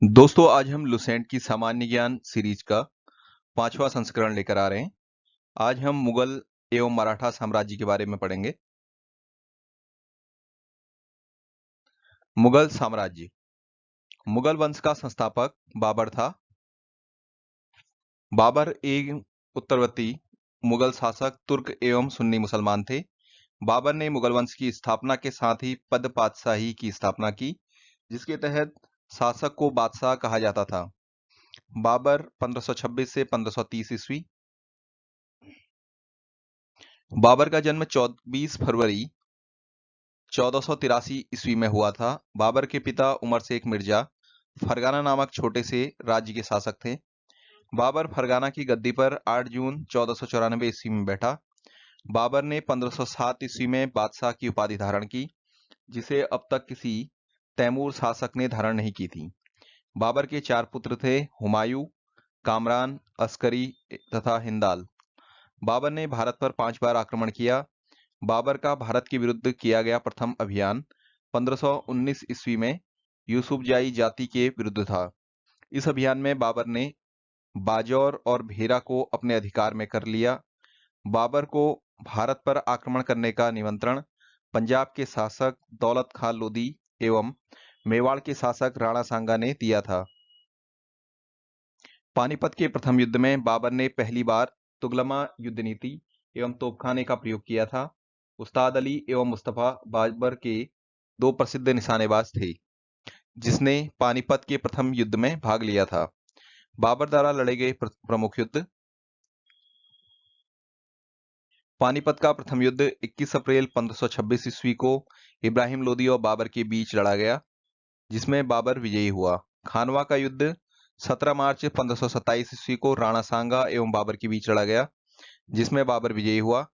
दोस्तों आज हम लुसेंट की सामान्य ज्ञान सीरीज का 5वां संस्करण लेकर आ रहे हैं। आज हम मुगल एवं मराठा साम्राज्य के बारे में पढ़ेंगे। मुगल साम्राज्य। मुगल वंश का संस्थापक बाबर था। बाबर एक उत्तरवर्ती मुगल शासक तुर्क एवं सुन्नी मुसलमान थे। बाबर ने मुगल वंश की स्थापना के साथ ही पद पातशाही की स्थापना की, जिसके तहत शासक को बादशाह कहा जाता था। बाबर 1526 से 1530 ईस्वी। बाबर का जन्म 24 फरवरी 1483 ईस्वी में हुआ था। बाबर के पिता उमर शेख मिर्जा फरगाना नामक छोटे से राज्य के शासक थे। बाबर फरगाना की गद्दी पर 8 जून 1494 ईस्वी में बैठा। बाबर ने 1507 ईस्वी में बादशाह की उपाधि धारण की, जिसे अब तक किसी तैमूर शासक ने धारण नहीं की थी। बाबर के 4 पुत्र थे, हुमायूं, कामरान, अस्करी तथा हिंदाल। बाबर ने भारत पर 5 बार आक्रमण किया। बाबर का भारत के विरुद्ध किया गया प्रथम अभियान 1519 ईस्वी में यूसुफजाई जाति के विरुद्ध था। इस अभियान में बाबर ने बाजौर और भेरा को अपने अधिकार में कर लिया। बाबर को भारत पर आक्रमण करने का निमंत्रण पंजाब के शासक दौलत खां लोदी एवं मेवाड़ के शासक राणा सांगा ने दिया था। पानीपत के प्रथम युद्ध में बाबर ने पहली बार तुगलमा युद्ध नीति एवं तोपखाने का प्रयोग किया था। उस्ताद अली एवं मुस्तफा बाबर के 2 प्रसिद्ध निशानेबाज थे, जिसने पानीपत के प्रथम युद्ध में भाग लिया था। बाबर द्वारा लड़े गए प्रमुख युद्ध। पानीपत का प्रथम युद्ध 21 अप्रैल 1526 ईस्वी को इब्राहिम लोदी और बाबर के बीच लड़ा गया, जिसमें बाबर विजयी हुआ। खानवा का युद्ध 17 मार्च 1527 ईस्वी को राणा सांगा एवं बाबर के बीच लड़ा गया, जिसमें बाबर विजयी हुआ।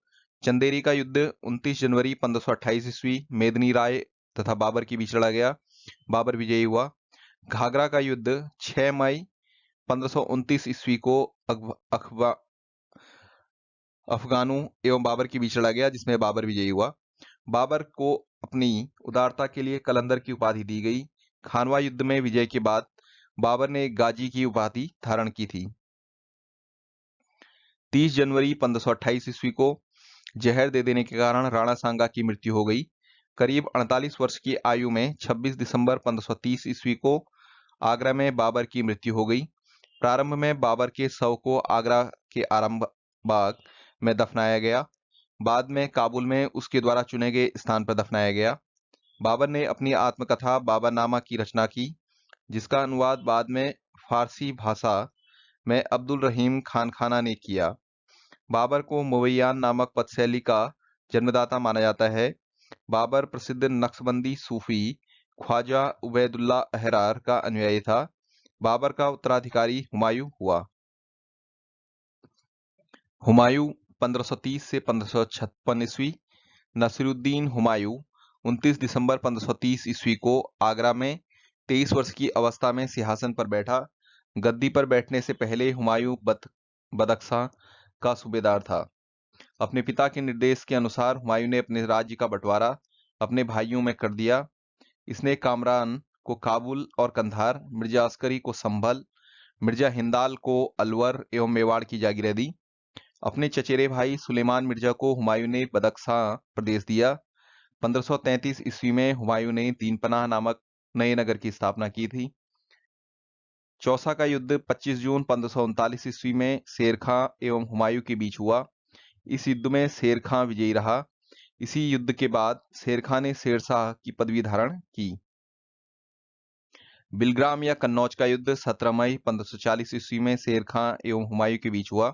चंदेरी का युद्ध 29 जनवरी 1528 ईस्वी मेदिनी राय तथा बाबर के बीच लड़ा गया, बाबर विजयी हुआ। घाघरा का युद्ध 6 मई 1529 ईस्वी को अफगानों एवं बाबर के बीच लड़ा गया, जिसमें बाबर विजयी हुआ। बाबर को अपनी उदारता के लिए कलंदर की उपाधि दी गई। खानवा युद्ध में विजय के बाद बाबर ने गाजी की उपाधि धारण की थी। 30 जनवरी 1528 ईस्वी को जहर दे देने के कारण राणा सांगा की मृत्यु हो गई। करीब 48 वर्ष की आयु में 26 दिसंबर 1530 ईस्वी को आगरा में बाबर की मृत्यु हो गई। प्रारंभ में बाबर के शव को आगरा के आराम बाग में दफनाया गया। बाद में काबुल में उसके द्वारा चुने गए स्थान पर दफनाया गया। बाबर ने अपनी आत्मकथा बाबरनामा की रचना की, जिसका अनुवाद बाद में फारसी भाषा में अब्दुल रहीम खानखाना ने किया। बाबर को मुवैयान नामक पदशैली का जन्मदाता माना जाता है। बाबर प्रसिद्ध नक्शबंदी सूफी ख्वाजा उबैदुल्ला अहरार का अनुयायी था। बाबर का उत्तराधिकारी हुमायूं हुआ। हुमायूं 1530 से 1556 ईस्वी। नसीरुद्दीन हुमायूं 29 दिसंबर 1530 ईस्वी को आगरा में 23 वर्ष की अवस्था में सिंहासन पर बैठा। गद्दी पर बैठने से पहले हुमायूं बदख्शां का सूबेदार था। अपने पिता के निर्देश के अनुसार हुमायूं ने अपने राज्य का बंटवारा अपने भाइयों में कर दिया। इसने कामरान को काबुल और कंधार, मिर्जा अस्करी को संभल, मिर्जा हिंदाल को अलवर एवं मेवाड़ की जागीरें दी। अपने चचेरे भाई सुलेमान मिर्जा को हुमायूं ने बदख्शां प्रदेश दिया। 1533 ईस्वी में हुमायूं ने दीनपनाह नामक नए नगर की स्थापना की थी। चौसा का युद्ध 25 जून 1539 ईस्वी में शेर खां एवं हुमायूं के बीच हुआ। इस युद्ध में शेर खां विजयी रहा। इसी युद्ध के बाद शेर खां ने शेरशाह की पदवी धारण की। बिलग्राम या कन्नौज का युद्ध 17 मई 1540 ईस्वी में शेर खां एवं हुमायूं के बीच हुआ।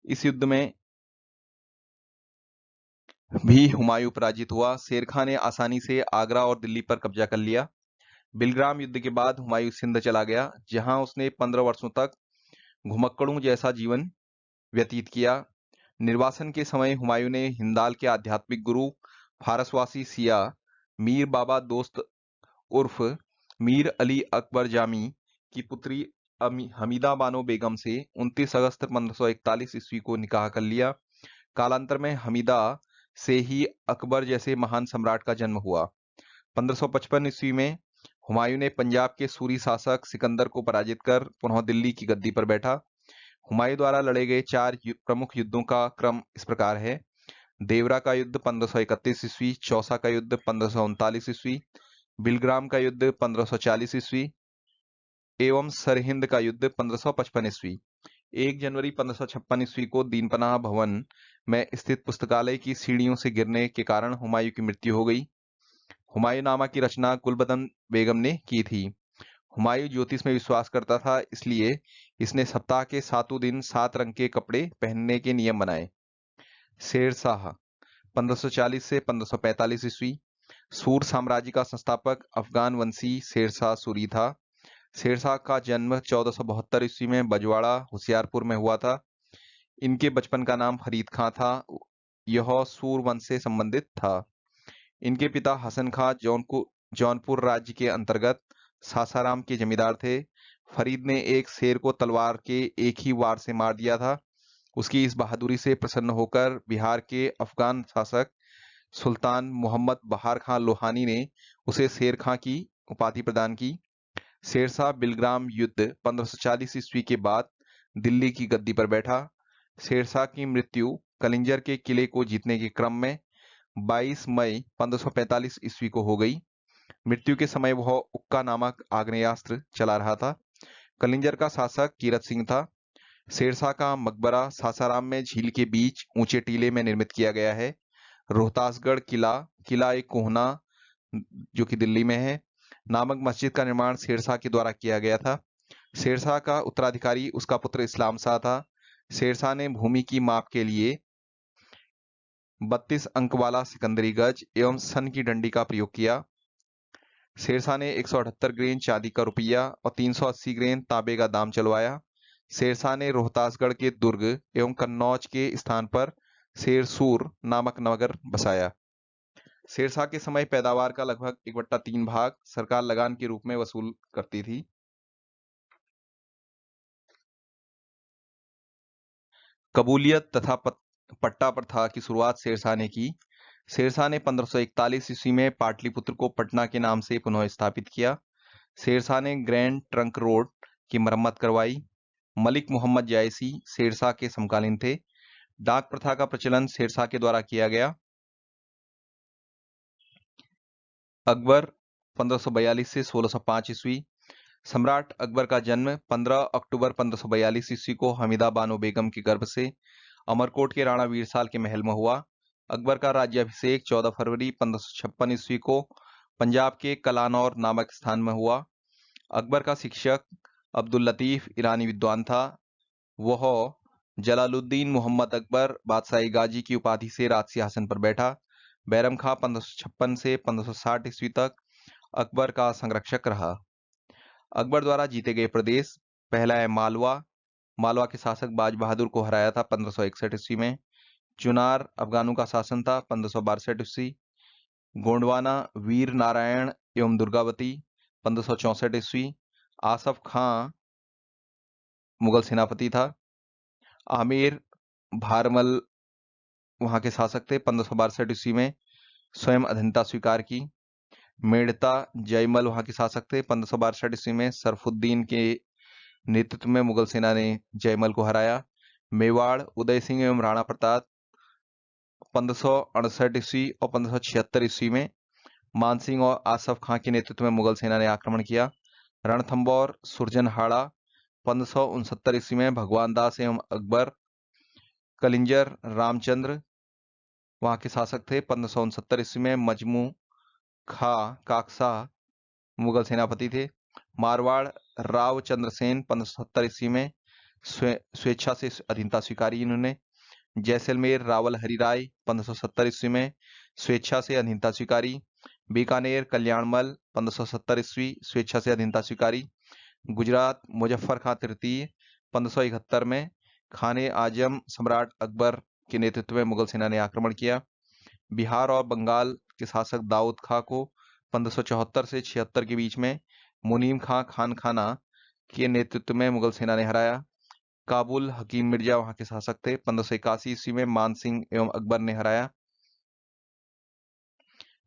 इस युद्ध में भी हुमायूं पराजित हुआ। शेर खां ने आसानी से आगरा और दिल्ली पर कब्जा कर लिया। बिलग्राम युद्ध के बाद हुमायूं सिंध चला गया, जहां उसने 15 वर्षों तक घुमक्कड़ों जैसा जीवन व्यतीत किया। निर्वासन के समय हुमायूं ने हिंदाल के आध्यात्मिक गुरु फारसवासी सिया मीर बाबा दोस्त उर्फ मीर अली अकबर जामी की पुत्री हमीदा बानो बेगम से 29 अगस्त 1541 ईस्वी को निकाह कर लिया। कालांतर में हमीदा से ही अकबर जैसे महान सम्राट का जन्म हुआ। 1555 ईस्वी में हुमायूं ने पंजाब के सूरी शासक सिकंदर को पराजित कर पुनः दिल्ली की गद्दी पर बैठा। हुमायूं द्वारा लड़े गए चार प्रमुख युद्धों का क्रम इस प्रकार है। देवरा का युद्ध 1531 ईस्वी, चौसा का युद्ध 1539 ईस्वी, बिलग्राम का युद्ध 1540 ईस्वी एवं सरहिंद का युद्ध 1555 ईस्वी। 1 जनवरी 1556 ईस्वी को दीनपनाह भवन में स्थित पुस्तकालय की सीढ़ियों से गिरने के कारण हुमायूं की मृत्यु हो गई। हुमायूंनामा की रचना गुलबदन बेगम ने की थी। हुमायूं ज्योतिष में विश्वास करता था, इसलिए इसने सप्ताह के 7 दिन 7 रंग के कपड़े पहनने के नियम बनाए। शेरशाह 1540 से 1545 ईस्वी। सूर साम्राज्य का संस्थापक अफगान वंशी शेरशाह सूरी था। शेरशाह का जन्म 1472 ईस्वी में बजवाड़ा होशियारपुर में हुआ था। इनके बचपन का नाम फरीद खां था। यह सूर वंश से संबंधित था। इनके पिता हसन खां जौनपुर राज्य के अंतर्गत सासाराम के जमींदार थे। फरीद ने एक शेर को तलवार के एक ही वार से मार दिया था। उसकी इस बहादुरी से प्रसन्न होकर बिहार के अफगान शासक सुल्तान मोहम्मद बहार खां लोहानी ने उसे शेर खां की उपाधि प्रदान की। शेरशाह बिलग्राम युद्ध 1540 ईस्वी के बाद दिल्ली की गद्दी पर बैठा। शेरशाह की मृत्यु कलिंजर के किले को जीतने के क्रम में 22 मई 1545 ईस्वी को हो गई। मृत्यु के समय वह उक्का नामक आग्नेयास्त्र चला रहा था। कलिंजर का शासक कीरत सिंह था। शेरशाह का मकबरा सासाराम में झील के बीच ऊंचे टीले में निर्मित किया गया है। रोहतासगढ़ किला एक कोहना जो कि दिल्ली में है नामक मस्जिद का निर्माण शेरशाह के द्वारा किया गया था। शेरशाह का उत्तराधिकारी उसका पुत्र इस्लाम शाह था। शेरशाह ने भूमि की माप के लिए 32 अंक वाला सिकंदरी गज एवं सन की डंडी का प्रयोग किया। शेरशाह ने 178 ग्रेन चांदी का रुपया और 380 ग्रेन तांबे का दाम चलवाया। शेरशाह ने रोहतासगढ़ के दुर्ग एवं कन्नौज के स्थान पर शेरसूर नामक नगर बसाया। शेरशाह के समय पैदावार का लगभग 1/3 भाग सरकार लगान के रूप में वसूल करती थी। कबूलियत तथा पट्टा प्रथा की शुरुआत शेरशाह ने की। शेरशाह ने 1541 ईस्वी में पाटलिपुत्र को पटना के नाम से पुनः स्थापित किया। शेरशाह ने ग्रैंड ट्रंक रोड की मरम्मत करवाई। मलिक मोहम्मद जायसी शेरशाह के समकालीन थे। डाक प्रथा का प्रचलन शेरशाह के द्वारा किया गया। अकबर 1542 से 1605 ईस्वी। सम्राट अकबर का जन्म 15 अक्टूबर 1542 ईस्वी को हमीदा बानो बेगम के गर्भ से अमरकोट के राणा वीरसाल के महल में हुआ। अकबर का राज्याभिषेक 14 फरवरी 1556 ईस्वी को पंजाब के कलानौर नामक स्थान में हुआ। अकबर का शिक्षक अब्दुल लतीफ ईरानी विद्वान था। वह जलालुद्दीन मोहम्मद अकबर बादशाही गाजी की उपाधि से राज सिंहासन पर बैठा। बैरम खां 1556 से 1560 ईस्वी तक अकबर का संरक्षक रहा। अकबर द्वारा जीते गए प्रदेश, पहला है मालवा। मालवा के शासक बाज बहादुर को हराया था 1561 ईस्वी में। चुनार अफगानों का शासन था 1562 ईस्वी। गोंडवाना वीर नारायण एवं दुर्गावती 1564 ईस्वी। आसफ खां मुगल सेनापति था। आमिर भारमल वहां के शासक थे 1562 ईस्वी में स्वयं अधीनता स्वीकार की। मेड़ता जयमल वहां के शासक थे 1562 ईस्वी में सरफुद्दीन के नेतृत्व में मुगल सेना ने जयमल को हराया। मेवाड़ उदय सिंह एवं राणा प्रताप 1568 ईस्वी और 1576 ईस्वी में मानसिंह और आसफ खां के नेतृत्व में मुगल सेना ने आक्रमण किया। रणथंबोर सुरजनहाड़ा 1569 ईस्वी में भगवान दास एवं अकबर। कलिंजर रामचंद्र वहां के शासक थे 1569 ईस्वी में। मजमू खा काकसा मुगल सेनापति थे। मारवाड़ राव चंद्रसेन 1570 ईस्वी में स्वेच्छा से अधीनता स्वीकारी इन्होंने। जैसलमेर रावल हरिराय 1570 ईस्वी में स्वेच्छा से अधीनता स्वीकारी। बीकानेर कल्याणमल 1570 ईस्वी स्वेच्छा से अधीनता स्वीकारी। गुजरात मुजफ्फर खां तृतीय 1571 में खाने आजम सम्राट अकबर के नेतृत्व में मुगल सेना ने आक्रमण किया। बिहार और बंगाल के शासक दाऊद खां को 1574 से 76 के बीच में मुनीम खां खानखाना के नेतृत्व में मुगल सेना ने हराया। काबुल हकीम मिर्जा वहां के शासक थे 1581 ईस्वी में मानसिंह एवं अकबर ने हराया।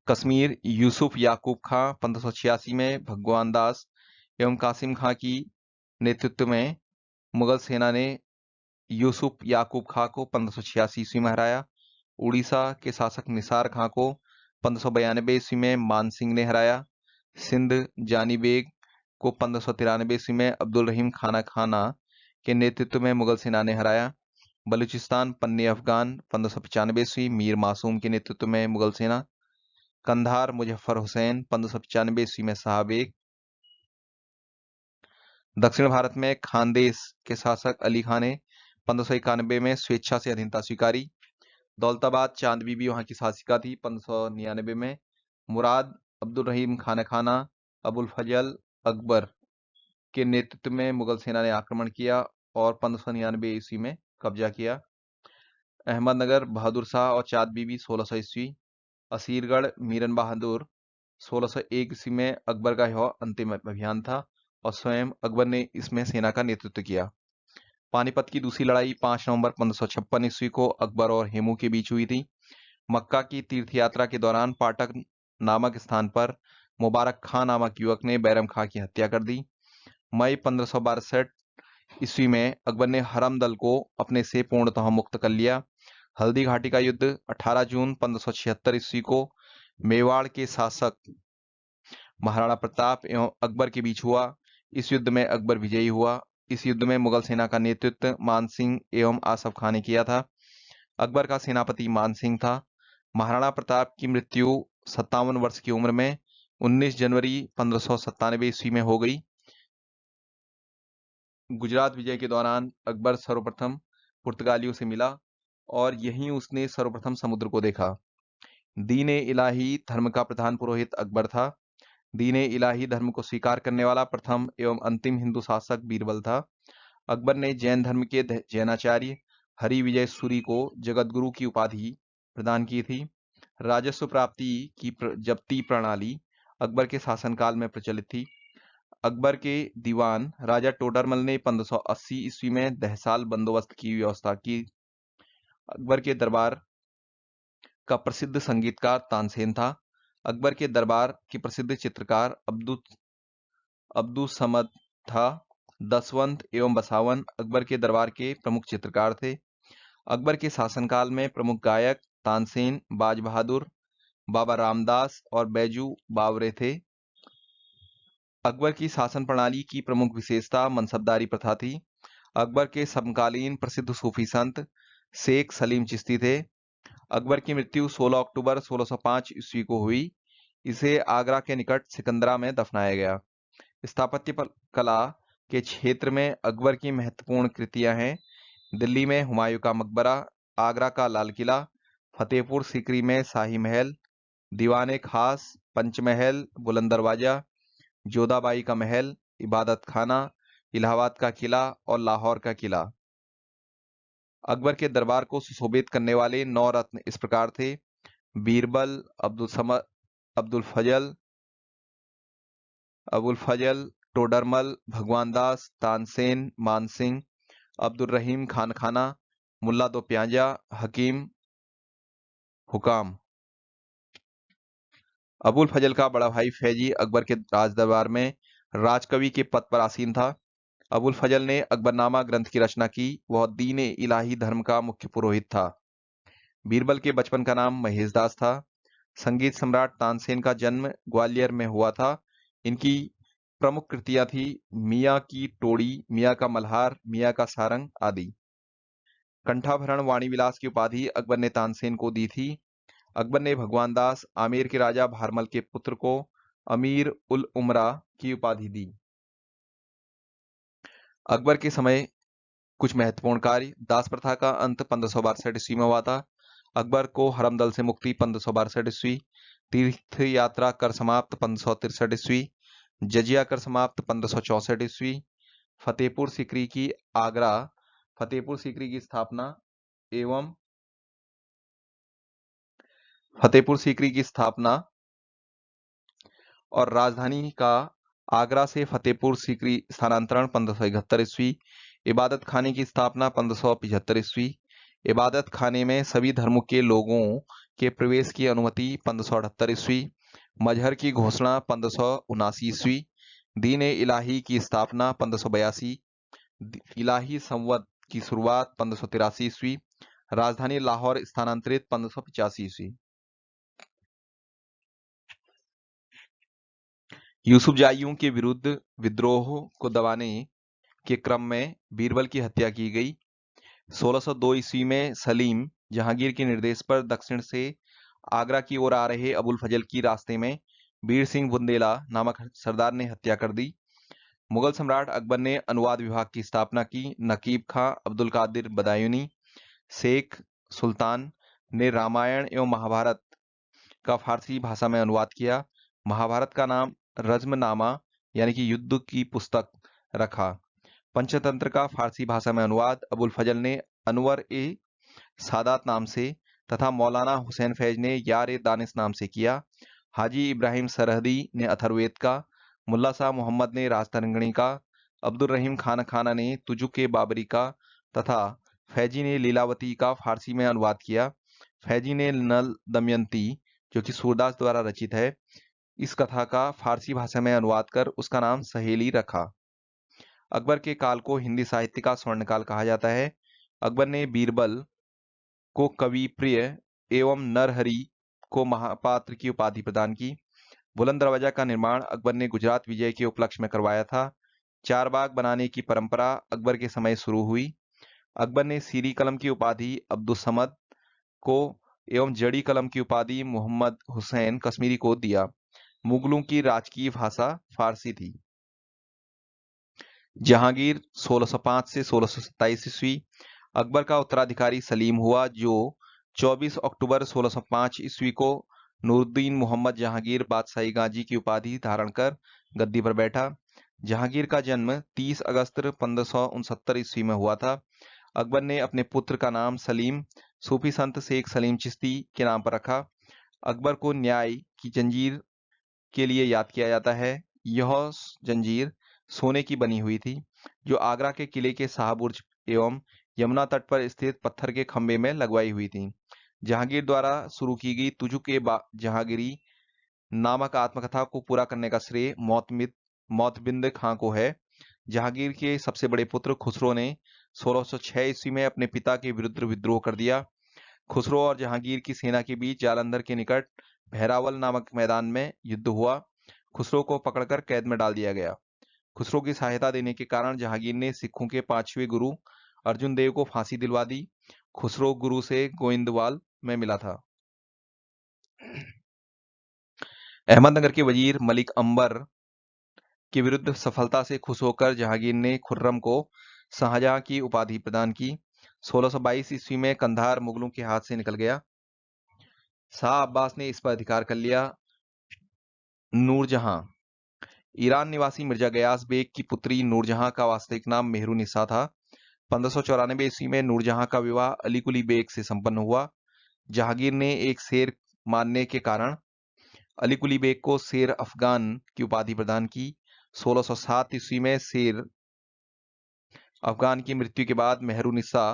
कश्मीर यूसुफ याकूब खां 1586 में भगवान दास एवं कासिम खां की नेतृत्व में मुगल सेना ने यूसुफ याकूब खां को 1586 ईस्वी में हराया। उड़ीसा के शासक निसार खां को 1592 ईस्वी में मान सिंह ने हराया। सिंध जानी बेग को 1593 ईस्वी में अब्दुल रहीम खाना के नेतृत्व में मुगल सेना ने हराया। बलूचिस्तान पन्ने अफगान 1595 ईस्वी मीर मासूम के नेतृत्व में मुगल सेना। कंधार मुजफ्फर हुसैन 1595 ईस्वी में साहबेग। दक्षिण भारत में खानदेश के शासक अली खान ने 1591 में स्वेच्छा से अधीनता स्वीकारी। दौलताबाद चांद बीबी वहां की शासिका थी 1599 में। मुराद अब्दुल रहीम खाना अबुल फजल अकबर के नेतृत्व में मुगल सेना ने आक्रमण किया और 1599 ईस्वी में कब्जा किया। अहमदनगर बहादुर शाह और चांद बीबी 1600 ईस्वी। असीरगढ़ मीरन बहादुर 1601 ईस्वी में अकबर का यह अंतिम अभियान था और स्वयं अकबर ने इसमें सेना का नेतृत्व किया। पानीपत की दूसरी लड़ाई 5 नवंबर 1556 ईस्वी को अकबर और हेमू के बीच हुई थी। मक्का की तीर्थ यात्रा के दौरान पाटक नामक स्थान पर मुबारक खां नामक युवक ने बैरम खां की हत्या कर दी। मई 1562 ईस्वी में अकबर ने हरम दल को अपने से पूर्णतः मुक्त कर लिया। हल्दी घाटी का युद्ध 18 जून 1576 ईस्वी को मेवाड़ के शासक महाराणा प्रताप एवं अकबर के बीच हुआ। इस युद्ध में अकबर विजयी हुआ। इस युद्ध में मुगल सेना का नेतृत्व मान सिंह एवं आसफ खां ने किया था। अकबर का सेनापति मान सिंह था। महाराणा प्रताप की मृत्यु 57 वर्ष की उम्र में 19 जनवरी 1597 ईस्वी में हो गई। गुजरात विजय के दौरान अकबर सर्वप्रथम पुर्तगालियों से मिला और यहीं उसने सर्वप्रथम समुद्र को देखा। दीन-ए इलाही धर्म का प्रधान पुरोहित अकबर था। दीन-ए इलाही धर्म को स्वीकार करने वाला प्रथम एवं अंतिम हिंदू शासक बीरबल था। अकबर ने जैन धर्म के जैनाचार्य हरि विजय सूरी को जगतगुरु की उपाधि प्रदान की थी। राजस्व प्राप्ति की जब्ती प्रणाली अकबर के शासनकाल में प्रचलित थी। अकबर के दीवान राजा टोडरमल ने 1580 ईस्वी में दहसाल बंदोबस्त की व्यवस्था की। अकबर के दरबार का प्रसिद्ध संगीतकार तानसेन था। अकबर के दरबार के प्रसिद्ध चित्रकार अब्दुस समद था। दसवंत एवं बसावन अकबर के दरबार के प्रमुख चित्रकार थे। अकबर के शासनकाल में प्रमुख गायक तानसेन, बाज बहादुर, बाबा रामदास और बैजू बावरे थे। अकबर की शासन प्रणाली की प्रमुख विशेषता मनसबदारी प्रथा थी। अकबर के समकालीन प्रसिद्ध सूफी संत शेख सलीम चिश्ती थे। अकबर की मृत्यु 16 अक्टूबर 1605 ईस्वी को हुई। इसे आगरा के निकट सिकंदरा में दफनाया गया। स्थापत्य कला के क्षेत्र में अकबर की महत्वपूर्ण कृतियां हैं। दिल्ली में हुमायूं का मकबरा, आगरा का लाल किला, फतेहपुर सीकरी में शाही महल, दीवाने खास, पंचमहल, बुलंद दरवाजा, जोधाबाई का महल, इबादत खाना, इलाहाबाद का किला और लाहौर का किला। अकबर के दरबार को सुशोभित करने वाले 9 रत्न इस प्रकार थे: बीरबल, अब्दुल समद, अबुल फजल, टोडरमल, भगवान दास, तानसेन, मानसिंह, अब्दुल रहीम खाना, मुल्ला दो प्याजा, हकीम हुकाम। अबुल फजल का बड़ा भाई फैजी अकबर के राज दरबार में राजकवि के पद पर आसीन था। अबुल फजल ने अकबरनामा ग्रंथ की रचना की। वह दीन इलाही धर्म का मुख्य पुरोहित था। बीरबल के बचपन का नाम महेशदास था। संगीत सम्राट तानसेन का जन्म ग्वालियर में हुआ था। इनकी प्रमुख कृतियां थी मियाँ की टोड़ी, मियाँ का मल्हार, मियाँ का सारंग आदि। कंठाभरण वाणी विलास की उपाधि अकबर ने तानसेन को दी थी। अकबर ने भगवान दास, आमेर के राजा भारमल के पुत्र को अमीर उल उमरा की उपाधि दी। अकबर के समय कुछ महत्वपूर्ण कार्य: दास प्रथा का अंत 1562 ईस्वी में हुआ था। अकबर को हरमदल से मुक्ति 1562 ईस्वी। तीर्थ यात्रा कर समाप्त 1563 ईस्वी। जजिया कर समाप्त 1564 ईस्वी। फतेहपुर सीकरी की फतेहपुर सीकरी की स्थापना एवं फतेहपुर सीकरी की स्थापना और राजधानी का आगरा से फतेहपुर सीकरी स्थानांतरण 1571 ईस्वी। इबादत खाने की स्थापना 1575 ईस्वी। इबादत खाने में सभी धर्मों के लोगों के प्रवेश की अनुमति 1578 ईस्वी, मजहर की घोषणा 1579 ईस्वी, दीन ए इलाही की स्थापना 1582, इलाही संवत की शुरुआत 1583 ईस्वी, राजधानी लाहौर स्थानांतरित 1585 ईस्वी। यूसुफजाइयों के विरुद्ध विद्रोह को दबाने के क्रम में बीरबल की हत्या की गई। 1602 ईस्वी में सलीम जहांगीर के निर्देश पर दक्षिण से आगरा की ओर आ रहे अबुल फजल की रास्ते में बीर सिंह बुंदेला नामक सरदार ने हत्या कर दी। मुगल सम्राट अकबर ने अनुवाद विभाग की स्थापना की। नकीब खां, अब्दुल कादिर बदायूनी, शेख सुल्तान ने रामायण एवं महाभारत का फारसी भाषा में अनुवाद किया। महाभारत का नाम रज्मनामा यानी कि युद्ध की पुस्तक रखा। पंचतंत्र का फारसी भाषा में अनुवाद अबुल फजल ने अनवर ए सादात नाम से तथा मौलाना हुसैन फैज ने यार ए दानिश नाम से किया। हाजी इब्राहिम सरहदी ने अथर्ववेद का, मुल्ला शाह मोहम्मद ने राजतरंगिणी का, अब्दुल रहीम खान खाना ने तुजुक-ए बाबरी का तथा फैजी ने लीलावती का फारसी में अनुवाद किया। फैजी ने नल दमयंती, जो कि सूरदास द्वारा रचित है, इस कथा का फारसी भाषा में अनुवाद कर उसका नाम सहेली रखा। अकबर के काल को हिंदी साहित्य का स्वर्णकाल कहा जाता है। अकबर ने बीरबल को कवि प्रिय एवं नरहरि को महापात्र की उपाधि प्रदान की। बुलंद दरवाजा का निर्माण अकबर ने गुजरात विजय के उपलक्ष्य में करवाया था। चार बाग बनाने की परंपरा अकबर के समय शुरू हुई। अकबर ने सीरी कलम की उपाधि अब्दुस्समद को एवं जड़ी कलम की उपाधि मोहम्मद हुसैन कश्मीरी को दिया। मुगलों की राजकीय भाषा फारसी थी। जहांगीर 1605 से 1627 ईस्वी। अकबर का उत्तराधिकारी सलीम हुआ, जो 24 अक्टूबर 1605 ईस्वी को नूरुद्दीन मोहम्मद जहांगीर बादशाही गाजी की उपाधि धारण कर गद्दी पर बैठा। जहांगीर का जन्म 30 अगस्त 1569 ईस्वी में हुआ था। अकबर ने अपने पुत्र का नाम सलीम सूफी संत शेख सलीम चिश्ती के नाम पर रखा। अकबर को न्याय की जंजीर के लिए याद किया जाता है। यह जंजीर सोने की बनी हुई थी, जो आगरा के किले के शाहबुर्ज एवं यमुना तट पर स्थित पत्थर के खंभे में लगवाई हुई थी। जहांगीर द्वारा शुरू की गई तुजुक-ए-जहांगीरी नामक आत्मकथा को पूरा करने का श्रेय मोतबिंद खां को है। जहांगीर के सबसे बड़े पुत्र खुसरो ने 1606 ईस्वी में अपने पिता के विरुद्ध विद्रोह कर दिया। खुसरो और जहांगीर की सेना के बीच जालंधर के निकट बहरावल नामक मैदान में युद्ध हुआ। खुसरो को पकड़कर कैद में डाल दिया गया। खुसरो की सहायता देने के कारण जहांगीर ने सिखों के 5वें गुरु अर्जुन देव को फांसी दिलवा दी। खुसरो गुरु से गोइंदवाल में मिला था। अहमदनगर के वजीर मलिक अंबर के विरुद्ध सफलता से खुश होकर जहांगीर ने खुर्रम को शाहजहां की उपाधि प्रदान की। 1622 ईस्वी में कंधार मुगलों के हाथ से निकल गया। शाह अब्बास ने इस पर अधिकार कर लिया। नूरजहां। ईरान निवासी मिर्जा गयास बेग की पुत्री नूरजहां का वास्तविक नाम मेहरुनिसा था। 1594 ईस्वी में नूरजहां का विवाह अली कुली बेग से संपन्न हुआ। जहांगीर ने एक शेर मानने के कारण अली कुली बेग को शेर अफगान की उपाधि प्रदान की। 1607 ईस्वी में शेर अफगान की मृत्यु के बाद मेहरुनिसा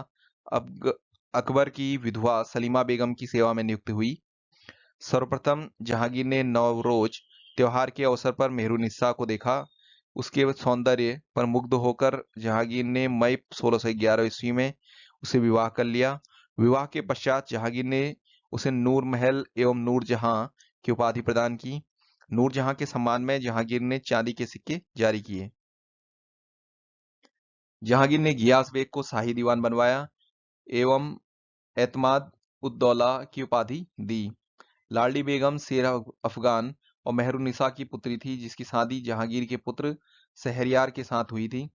अकबर की विधवा सलीमा बेगम की सेवा में नियुक्त हुई। सर्वप्रथम जहांगीर ने नवरोज त्योहार के अवसर पर मेहरुनिसा को देखा। उसके सौंदर्य पर मुग्ध होकर जहांगीर ने मई 1611 ईस्वी में उसे विवाह कर लिया। विवाह के पश्चात जहांगीर ने उसे नूर महल एवं नूरजहां की उपाधि प्रदान की। नूरजहां के सम्मान में जहांगीर ने चांदी के सिक्के जारी किए। जहांगीर ने गियास बेग को शाही दीवान बनवाया एवं एतमाद उद्दौला की उपाधि दी। लाडली बेगम शेर अफगान और मेहरुनिसा की पुत्री थी, जिसकी शादी जहांगीर के पुत्र शहरयार के साथ हुई थी।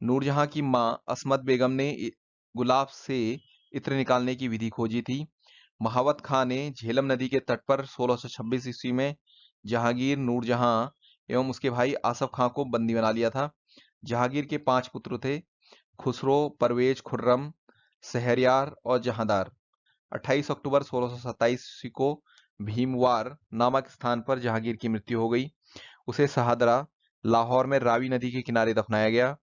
नूरजहां की मां असमत बेगम ने गुलाब से इत्र निकालने की विधि खोजी थी। महावत खां ने झेलम नदी के तट पर 1626 ईस्वी में जहांगीर, नूरजहां एवं उसके भाई आसफ खां को बंदी बना लिया था। जहांगीर के 5 पुत्र थे: खुसरो, परवेज, खुर्रम, शहरयार और जहांदार। 28 अक्टूबर 1627 ईस्वी को भीमवार नामक स्थान पर जहांगीर की मृत्यु हो गई। उसे शहादरा लाहौर में रावी नदी के किनारे दफनाया गया।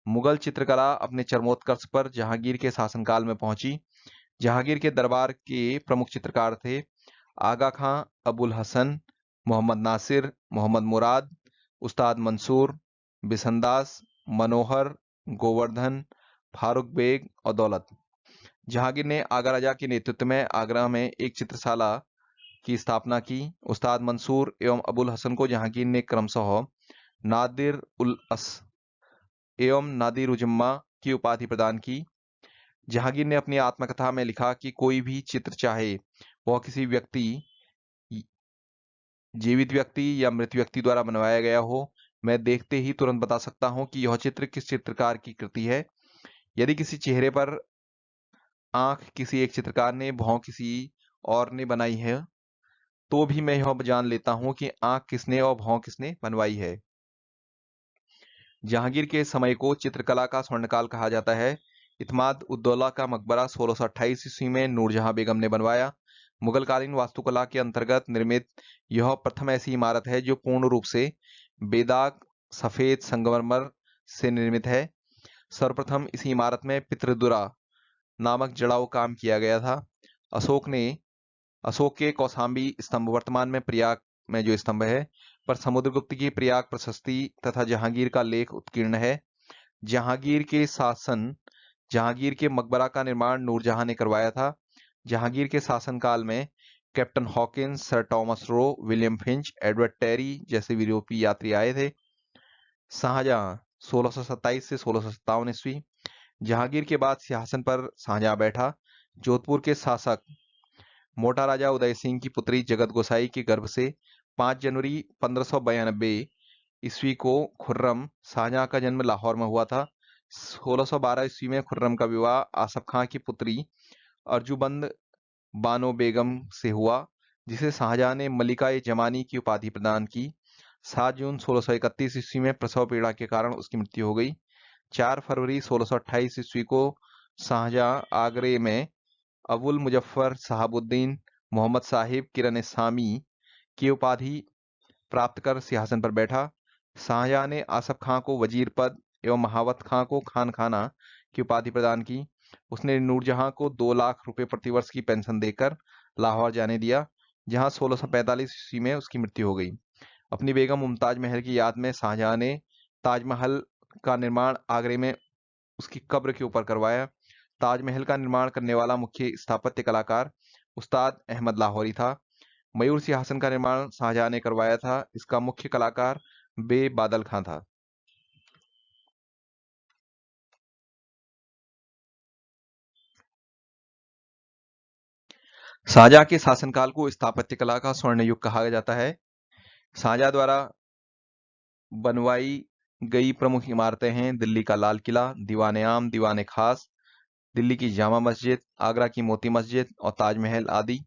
मुगल चित्रकला अपने चरमोत्कर्ष पर जहांगीर के शासनकाल में पहुंची। जहांगीर के दरबार के प्रमुख चित्रकार थे आगा खां, अबुल हसन, मोहम्मद नासिर, मोहम्मद मुराद, उस्ताद मंसूर, बिसंदास, मनोहर, गोवर्धन, फारूक बेग और दौलत। जहांगीर ने आगरा राजा के नेतृत्व में आगरा में एक चित्रशाला की स्थापना की। उस्ताद मंसूर एवं अबुल हसन को जहांगीर ने क्रमशः नादिर उल अस एवं नादिर उजम्मा की उपाधि प्रदान की। जहांगीर ने अपनी आत्मकथा में लिखा कि कोई भी चित्र, चाहे वह किसी व्यक्ति, जीवित व्यक्ति या मृत व्यक्ति द्वारा बनवाया गया हो, मैं देखते ही तुरंत बता सकता हूं कि यह चित्र किस चित्रकार की कृति है। यदि किसी चेहरे पर आंख किसी एक चित्रकार ने, भौं किसी और ने बनाई है, तो भी मैं यह जान लेता हूं कि आंख किसने और भौं किसने बनवाई है। जहांगीर के समय को चित्रकला का स्वर्णकाल कहा जाता है। इत्माद उद्दौला का मकबरा 1628 ईस्वी में नूरजहां बेगम ने बनवाया। मुगलकालीन वास्तुकला के अंतर्गत निर्मित यह प्रथम ऐसी इमारत है जो पूर्ण रूप से बेदाग सफेद संगमरमर से निर्मित है। सर्वप्रथम इसी इमारत में पितृदुरा नामक जड़ाऊ काम किया गया था। अशोक के कौशाम्बी स्तंभ, वर्तमान में प्रयाग में जो स्तंभ है, पर समुद्रगुप्त की प्रयाग प्रशस्ति तथा जहांगीर का लेख उत्कीर्ण है। जहांगीर के मकबरा का निर्माण नूरजहां ने करवाया था। जहांगीर के शासनकाल में captain Hawkins, sir Thomas Roe, William Finch, Edward Terry जैसे यूरोपीय यात्री आए थे। शाहजहां 1627 से 1657 ईस्वी। जहांगीर के बाद सिंहासन पर शाहजहां बैठा। जोधपुर के शासक मोटा राजा उदय सिंह की पुत्री जगत गोसाई के गर्भ से 5 जनवरी 1592 ईस्वी को खुर्रम शाहजहां का जन्म लाहौर में हुआ था। 1612 ईस्वी में खुर्रम का विवाह आसफ खां की पुत्री अर्जुबंद बानो बेगम से हुआ, जिसे शाहजहां ने मलिका-ए जमानी की उपाधि प्रदान की। 7 जून 1631 ईस्वी में प्रसव पीड़ा के कारण उसकी मृत्यु हो गई। 4 फरवरी 1628 ईस्वी को शाहजहां आगरे में अबुल मुजफ्फर शहाबुद्दीन मोहम्मद साहिब किरण सामी की उपाधि प्राप्त कर सिंहासन पर बैठा। शाहजहां ने आसफ खां को वजीर पद एवं महावत खां को खान खाना की उपाधि प्रदान की। उसने नूरजहां को 2 लाख रुपए प्रतिवर्ष की पेंशन देकर लाहौर जाने दिया, जहां 1645 ईस्वी में उसकी मृत्यु हो गई। अपनी बेगम मुमताज महल की याद में शाहजहां ने ताजमहल का निर्माण आगरे में उसकी कब्र के ऊपर करवाया। ताजमहल का निर्माण करने वाला मुख्य स्थापत्य कलाकार उस्ताद अहमद लाहौरी था। मयूर सिंहासन का निर्माण शाहजहां ने करवाया था। इसका मुख्य कलाकार बे बादल खां था। शाहजहां के शासनकाल को स्थापत्य कला का स्वर्ण युग कहा जाता है। शाहजहां द्वारा बनवाई गई प्रमुख इमारतें हैं दिल्ली का लाल किला, दीवान आम, दीवान खास, दिल्ली की जामा मस्जिद, आगरा की मोती मस्जिद और ताजमहल आदि।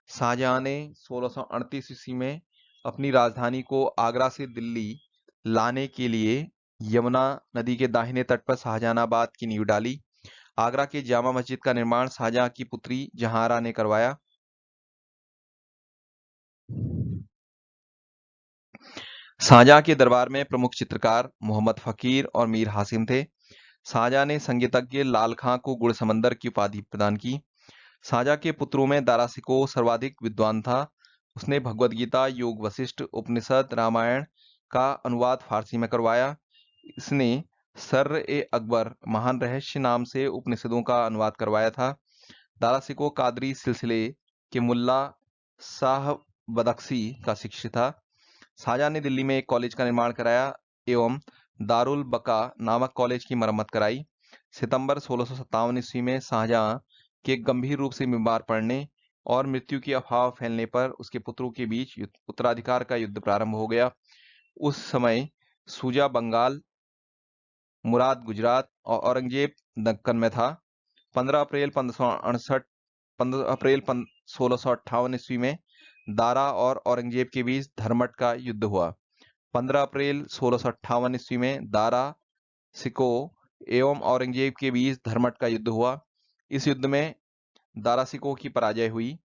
शाहजहां ने 1638 ईस्वी में अपनी राजधानी को आगरा से दिल्ली लाने के लिए यमुना नदी के दाहिने तट पर शाहजहानाबाद की नींव डाली। आगरा के जामा मस्जिद का निर्माण शाहजहां की पुत्री जहांआरा ने करवाया। शाहजहां के दरबार में प्रमुख चित्रकार मोहम्मद फकीर और मीर हासिम थे। शाहजहां ने संगीतज्ञ लाल खां को गुण समंदर की उपाधि प्रदान की। शाहजहां के पुत्रों में दारा शिकोह सर्वाधिक विद्वान था। उसने भगवद गीता, योग वशिष्ठ, उपनिषद, रामायण का अनुवाद फारसी में करवाया। इसने सर्र-ए-अकबर महान रहस्य नाम से उपनिषदों का अनुवाद करवाया था। दारा शिकोह कादरी सिलसिले के मुल्ला शाह बदख्शी का शिष्य था। शाहजहां ने दिल्ली में एक कॉलेज का निर्माण कराया एवं दारुल बका नामक कॉलेज की मरम्मत कराई। सितंबर 1657 ईस्वी में शाहजहां के गंभीर रूप से बीमार पड़ने और मृत्यु की अफवाह फैलने पर उसके पुत्रों के बीच उत्तराधिकार का युद्ध प्रारंभ हो गया। उस समय सूजा बंगाल, मुराद गुजरात और औरंगजेब दक्कन में था। 15 अप्रैल 1658 ईस्वी में दारा और औरंगजेब के बीच धर्मट का युद्ध हुआ। 15 अप्रैल 1658 ईस्वी में दारा शिकोह एवं औरंगजेब के बीच धर्मट का युद्ध हुआ। इस युद्ध में दारा शिकोह की पराजय हुई।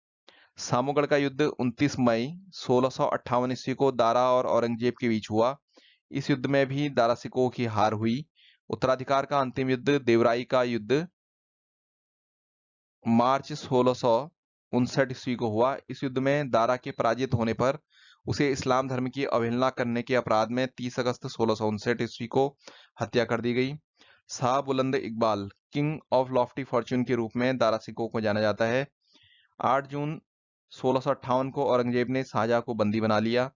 सामोगढ़ का युद्ध 29 मई 1658 ईस्वी को दारा और औरंगजेब के बीच हुआ। इस युद्ध में भी दारा शिकोह की हार हुई। उत्तराधिकार का अंतिम युद्ध देवराई का युद्ध मार्च 1659 ईस्वी को हुआ। इस युद्ध में दारा के पराजित होने पर उसे इस्लाम धर्म की अवहेलना करने के अपराध में 30 अगस्त 1659 ईस्वी को हत्या कर दी गई। शाह बुलंद Iqbal, king of Lofty Fortune के रूप में दारा सिकोह को जाना जाता है। 8 जून 1658 को औरंगजेब ने शाहजहां को बंदी बना लिया।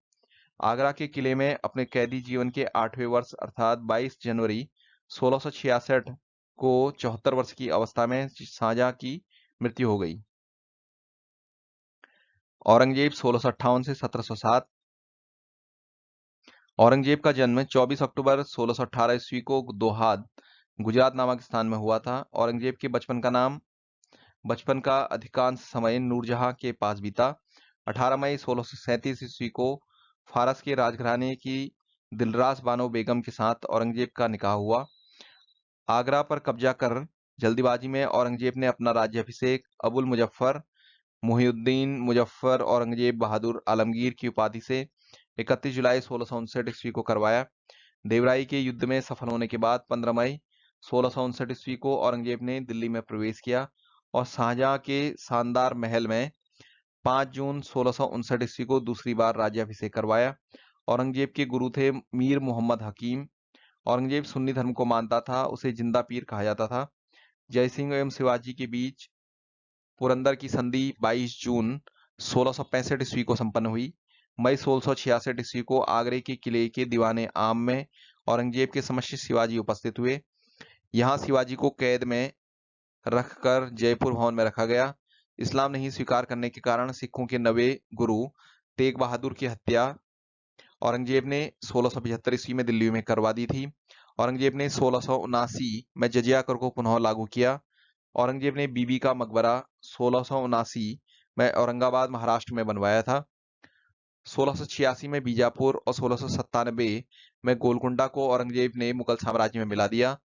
आगरा के किले में अपने कैदी जीवन के 8वें वर्ष अर्थात 22 जनवरी 1666 को 74 वर्ष की अवस्था में शाहजहां की मृत्यु हो गई। औरंगजेब 1658 से 1707। औरंगजेब का जन्म 24 अक्टूबर 1618 ईस्वी को दोहाद, गुजरात नामक स्थान में हुआ था। औरंगजेब के बचपन का अधिकांश समय नूरजहां के पास बीता। 18 मई 1637 ईस्वी को फारस के राजघराने की दिलरास बानो बेगम के साथ औरंगजेब का निकाह हुआ। आगरा पर कब्जा कर जल्दीबाजी में औरंगजेब ने अपना राज्याभिषेक अबुल मुजफ्फर मुहिउद्दीन मुजफ्फर औरंगजेब बहादुर आलमगीर की उपाधि से 31 जुलाई 1659 ईस्वी को करवाया। देवराई के युद्ध में सफल होने के बाद 15 मई 1659 ईस्वी को औरंगजेब ने दिल्ली में प्रवेश किया और शाहजहां के शानदार महल में 5 जून 1659 ईस्वी को दूसरी बार राज्याभिषेक करवाया। औरंगजेब के गुरु थे मीर मोहम्मद हकीम। औरंगजेब सुन्नी धर्म को मानता था, उसे जिंदा पीर कहा जाता था। जयसिंह एवं शिवाजी के बीच पुरंदर की संधि 22 जून 1665 ईस्वी को संपन्न हुई। मई 1666 ईस्वी को आगरे के किले के दीवाने आम में औरंगजेब के समक्ष शिवाजी उपस्थित हुए। यहाँ शिवाजी को कैद में रखकर जयपुर भवन में रखा गया। इस्लाम नहीं स्वीकार करने के कारण सिखों के नवे गुरु तेग बहादुर की हत्या औरंगजेब ने 1675 ईस्वी में दिल्ली में करवा दी थी। औरंगजेब ने 1679 में जजिया कर को पुनः लागू किया। औरंगजेब ने बीबी का मकबरा 1679 में औरंगाबाद महाराष्ट्र में बनवाया था। 1686 में बीजापुर और 1697 में गोलकुंडा को औरंगजेब ने मुगल साम्राज्य में मिला दिया।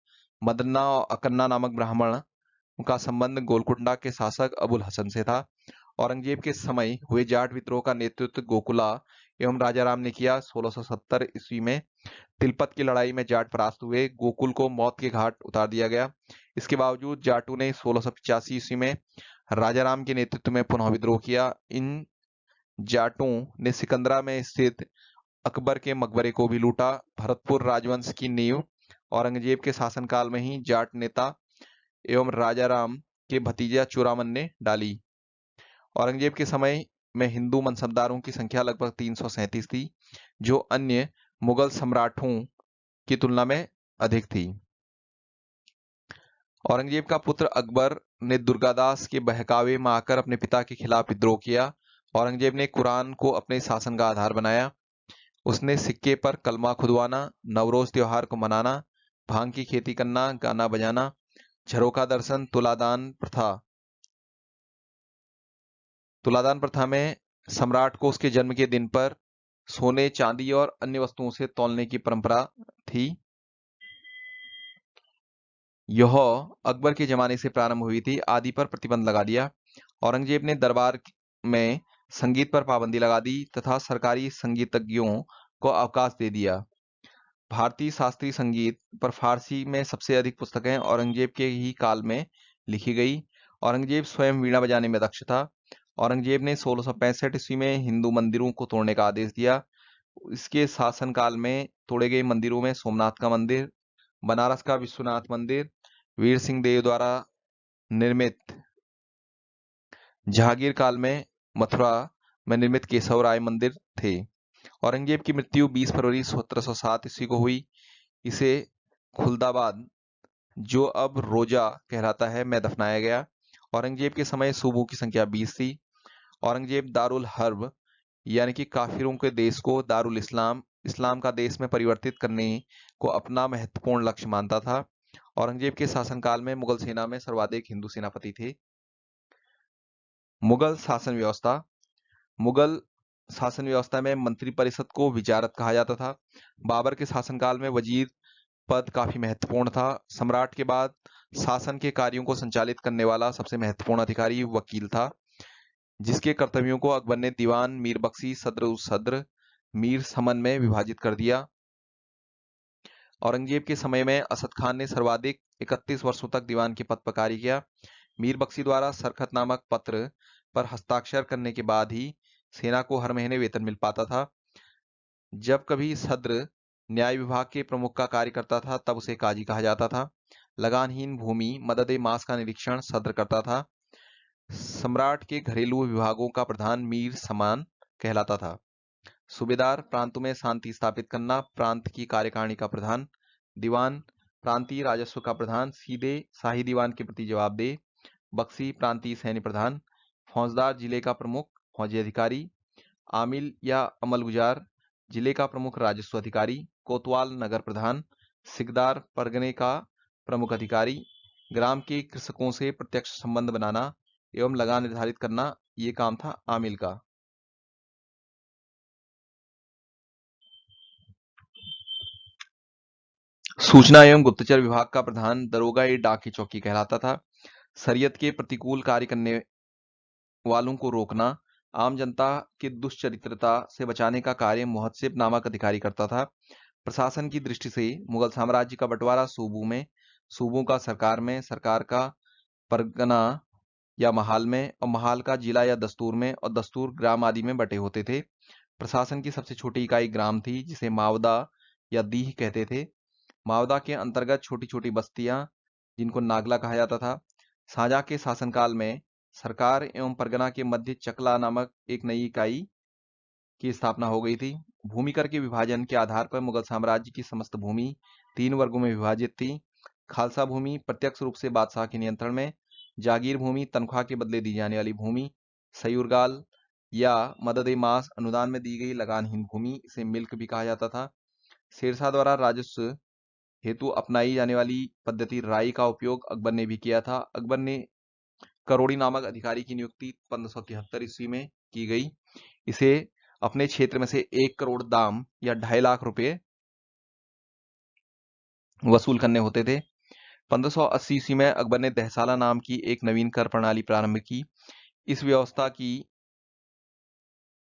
मदन्ना और अकन्ना नामक ब्राह्मण का संबंध गोलकुंडा के शासक अबुल हसन से था। औरंगजेब के समय हुए जाट विद्रोह का नेतृत्व गोकुला एवं राजाराम ने किया। 1670 ईस्वी में तिलपत की लड़ाई में जाट परास्त हुए। गोकुल को मौत के घाट उतार दिया गया। इसके बावजूद जाटों ने 1685 ईस्वी में राजाराम के नेतृत्व में पुनः विद्रोह किया। इन जाटों ने सिकंदरा में स्थित अकबर के मकबरे को भी लूटा। भरतपुर राजवंश की नींव औरंगजेब के शासनकाल में ही जाट नेता एवं राजाराम के भतीजा चूरामन ने डाली। औरंगजेब के समय में हिंदू मनसबदारों की संख्या लगभग 337 थी, जो अन्य मुगल सम्राटों की तुलना में अधिक थी। औरंगजेब का पुत्र अकबर ने दुर्गादास के बहकावे में आकर अपने पिता के खिलाफ विद्रोह किया। औरंगजेब ने कुरान को अपने शासन का आधार बनाया। उसने सिक्के पर कलमा खुदवाना, नवरोज त्योहार को मनाना, भांग की खेती करना, गाना बजाना, झरोखा दर्शन, तुलादान प्रथा में सम्राट को उसके जन्म के दिन पर सोने, चांदी और अन्य वस्तुओं से तौलने की परंपरा थी। यह अकबर के जमाने से प्रारंभ हुई थी। आदि पर प्रतिबंध लगा दिया। औरंगजेब ने दरबार में संगीत पर पाबंदी लगा दी तथा सरकारी संगीतज्ञों को अवकाश दे दिया। भारतीय शास्त्रीय संगीत पर फारसी में सबसे अधिक पुस्तकें औरंगजेब के ही काल में लिखी गई। औरंगजेब स्वयं वीणा बजाने में दक्ष था। औरंगजेब ने 1665 ईस्वी में हिंदू मंदिरों को तोड़ने का आदेश दिया। इसके शासनकाल में तोड़े गए मंदिरों में सोमनाथ का मंदिर, बनारस का विश्वनाथ मंदिर, वीर सिंह देव द्वारा निर्मित जहांगीर काल में मथुरा में निर्मित केशव राय मंदिर थे। औरंगजेब की मृत्यु 20 फरवरी 1707 ईस्वी को हुई। इसे खुलदाबाद, जो अब रोजा कहलाता है, में दफनाया गया। औरंगजेब के समय सूबों की संख्या 20 थी। औरंगजेब दारुल हर्ब यानी कि काफिरों के देश को दारुल इस्लाम, इस्लाम का देश में परिवर्तित करने को अपना महत्वपूर्ण लक्ष्य मानता था। औरंगजेब के शासनकाल में मुगल सेना में सर्वाधिक हिंदू सेनापति थे। मुगल शासन व्यवस्था। मुगल शासन व्यवस्था में मंत्रिपरिषद को विजारत कहा जाता था। बाबर के शासनकाल में वजीर पद काफी महत्वपूर्ण था। सम्राट के बाद शासन के कार्यों को संचालित करने वाला सबसे महत्वपूर्ण अधिकारी वकील था, जिसके कर्तव्यों को अकबर ने दीवान, मीर बख्शी, सद्र उस सद्र, मीर समन में विभाजित कर दिया। औरंगजेब के समय में असद खान ने सर्वाधिक 31 वर्षों तक दीवान के पद पर कार्य किया। मीर बख्शी द्वारा सरखत नामक पत्र पर हस्ताक्षर करने के बाद ही सेना को हर महीने वेतन मिल पाता था। जब कभी सद्र न्याय विभाग के प्रमुख का कार्य करता था तब उसे काजी कहा जाता था। लगानहीन भूमि मददे मास का निरीक्षण सद्र करता था। सम्राट के घरेलू विभागों का प्रधान मीर समान कहलाता था। सूबेदार प्रांतों में शांति स्थापित करना, प्रांत की कार्यकारिणी का प्रधान। दीवान प्रांतीय राजस्व का प्रधान, सीधे शाही दीवान के प्रति जवाबदेह। बख्शी प्रांतीय सैन्य प्रधान। फौजदार जिले का प्रमुख फौजी अधिकारी। आमिल या अमलगुजार जिले का प्रमुख राजस्व अधिकारी। कोतवाल नगर प्रधान। सिकदार परगने का प्रमुख अधिकारी। ग्राम के कृषकों से प्रत्यक्ष संबंध बनाना एवं लगान निर्धारित करना ये काम था आमिल का। सूचना एवं गुप्तचर विभाग का प्रधान दरोगा ए डाक की चौकी कहलाता था। शरीयत के प्रतिकूल कार्य करने वालों को रोकना, आम जनता की दुष्चरित्रता से बचाने का कार्य मुहत्सिब नामक अधिकारी करता था। प्रशासन की दृष्टि से मुगल साम्राज्य का बंटवारा सूबों में, सूबों का सरकार में, सरकार का परगना या महाल में और महाल का जिला या दस्तूर में और दस्तूर ग्राम आदि में बटे होते थे। प्रशासन की सबसे छोटी इकाई ग्राम थी जिसे मावदा या दीह कहते थे। मावदा के अंतर्गत छोटी छोटी बस्तियां जिनको नागला कहा जाता था। शाहजहां के शासनकाल में सरकार एवं परगना के मध्य चकला नामक एक नई इकाई की स्थापना हो गई थी। भूमि कर के विभाजन के आधार पर मुगल साम्राज्य की समस्त भूमि 3 वर्गों में विभाजित थी। खालसा भूमि प्रत्यक्ष रूप से बादशाह के नियंत्रण में। जागीर भूमि तनख्वाह के बदले दी जाने वाली भूमि। सयूरगाल या मदद ए मास अनुदान में दी गई लगानहीन भूमि, इसे मिल्क भी कहा जाता था। शेरशाह द्वारा राजस्व हेतु अपनाई जाने वाली पद्धति राई का उपयोग अकबर ने भी किया था। अकबर ने करोड़ी नामक अधिकारी की नियुक्ति 1573 ईस्वी में की गई। इसे अपने क्षेत्र में से 1 करोड़ दाम या 2.5 लाख रुपए वसूल करने होते थे। 1580 ईस्वी में अकबर ने दहसाला नाम की एक नवीन कर प्रणाली प्रारंभ की। इस व्यवस्था की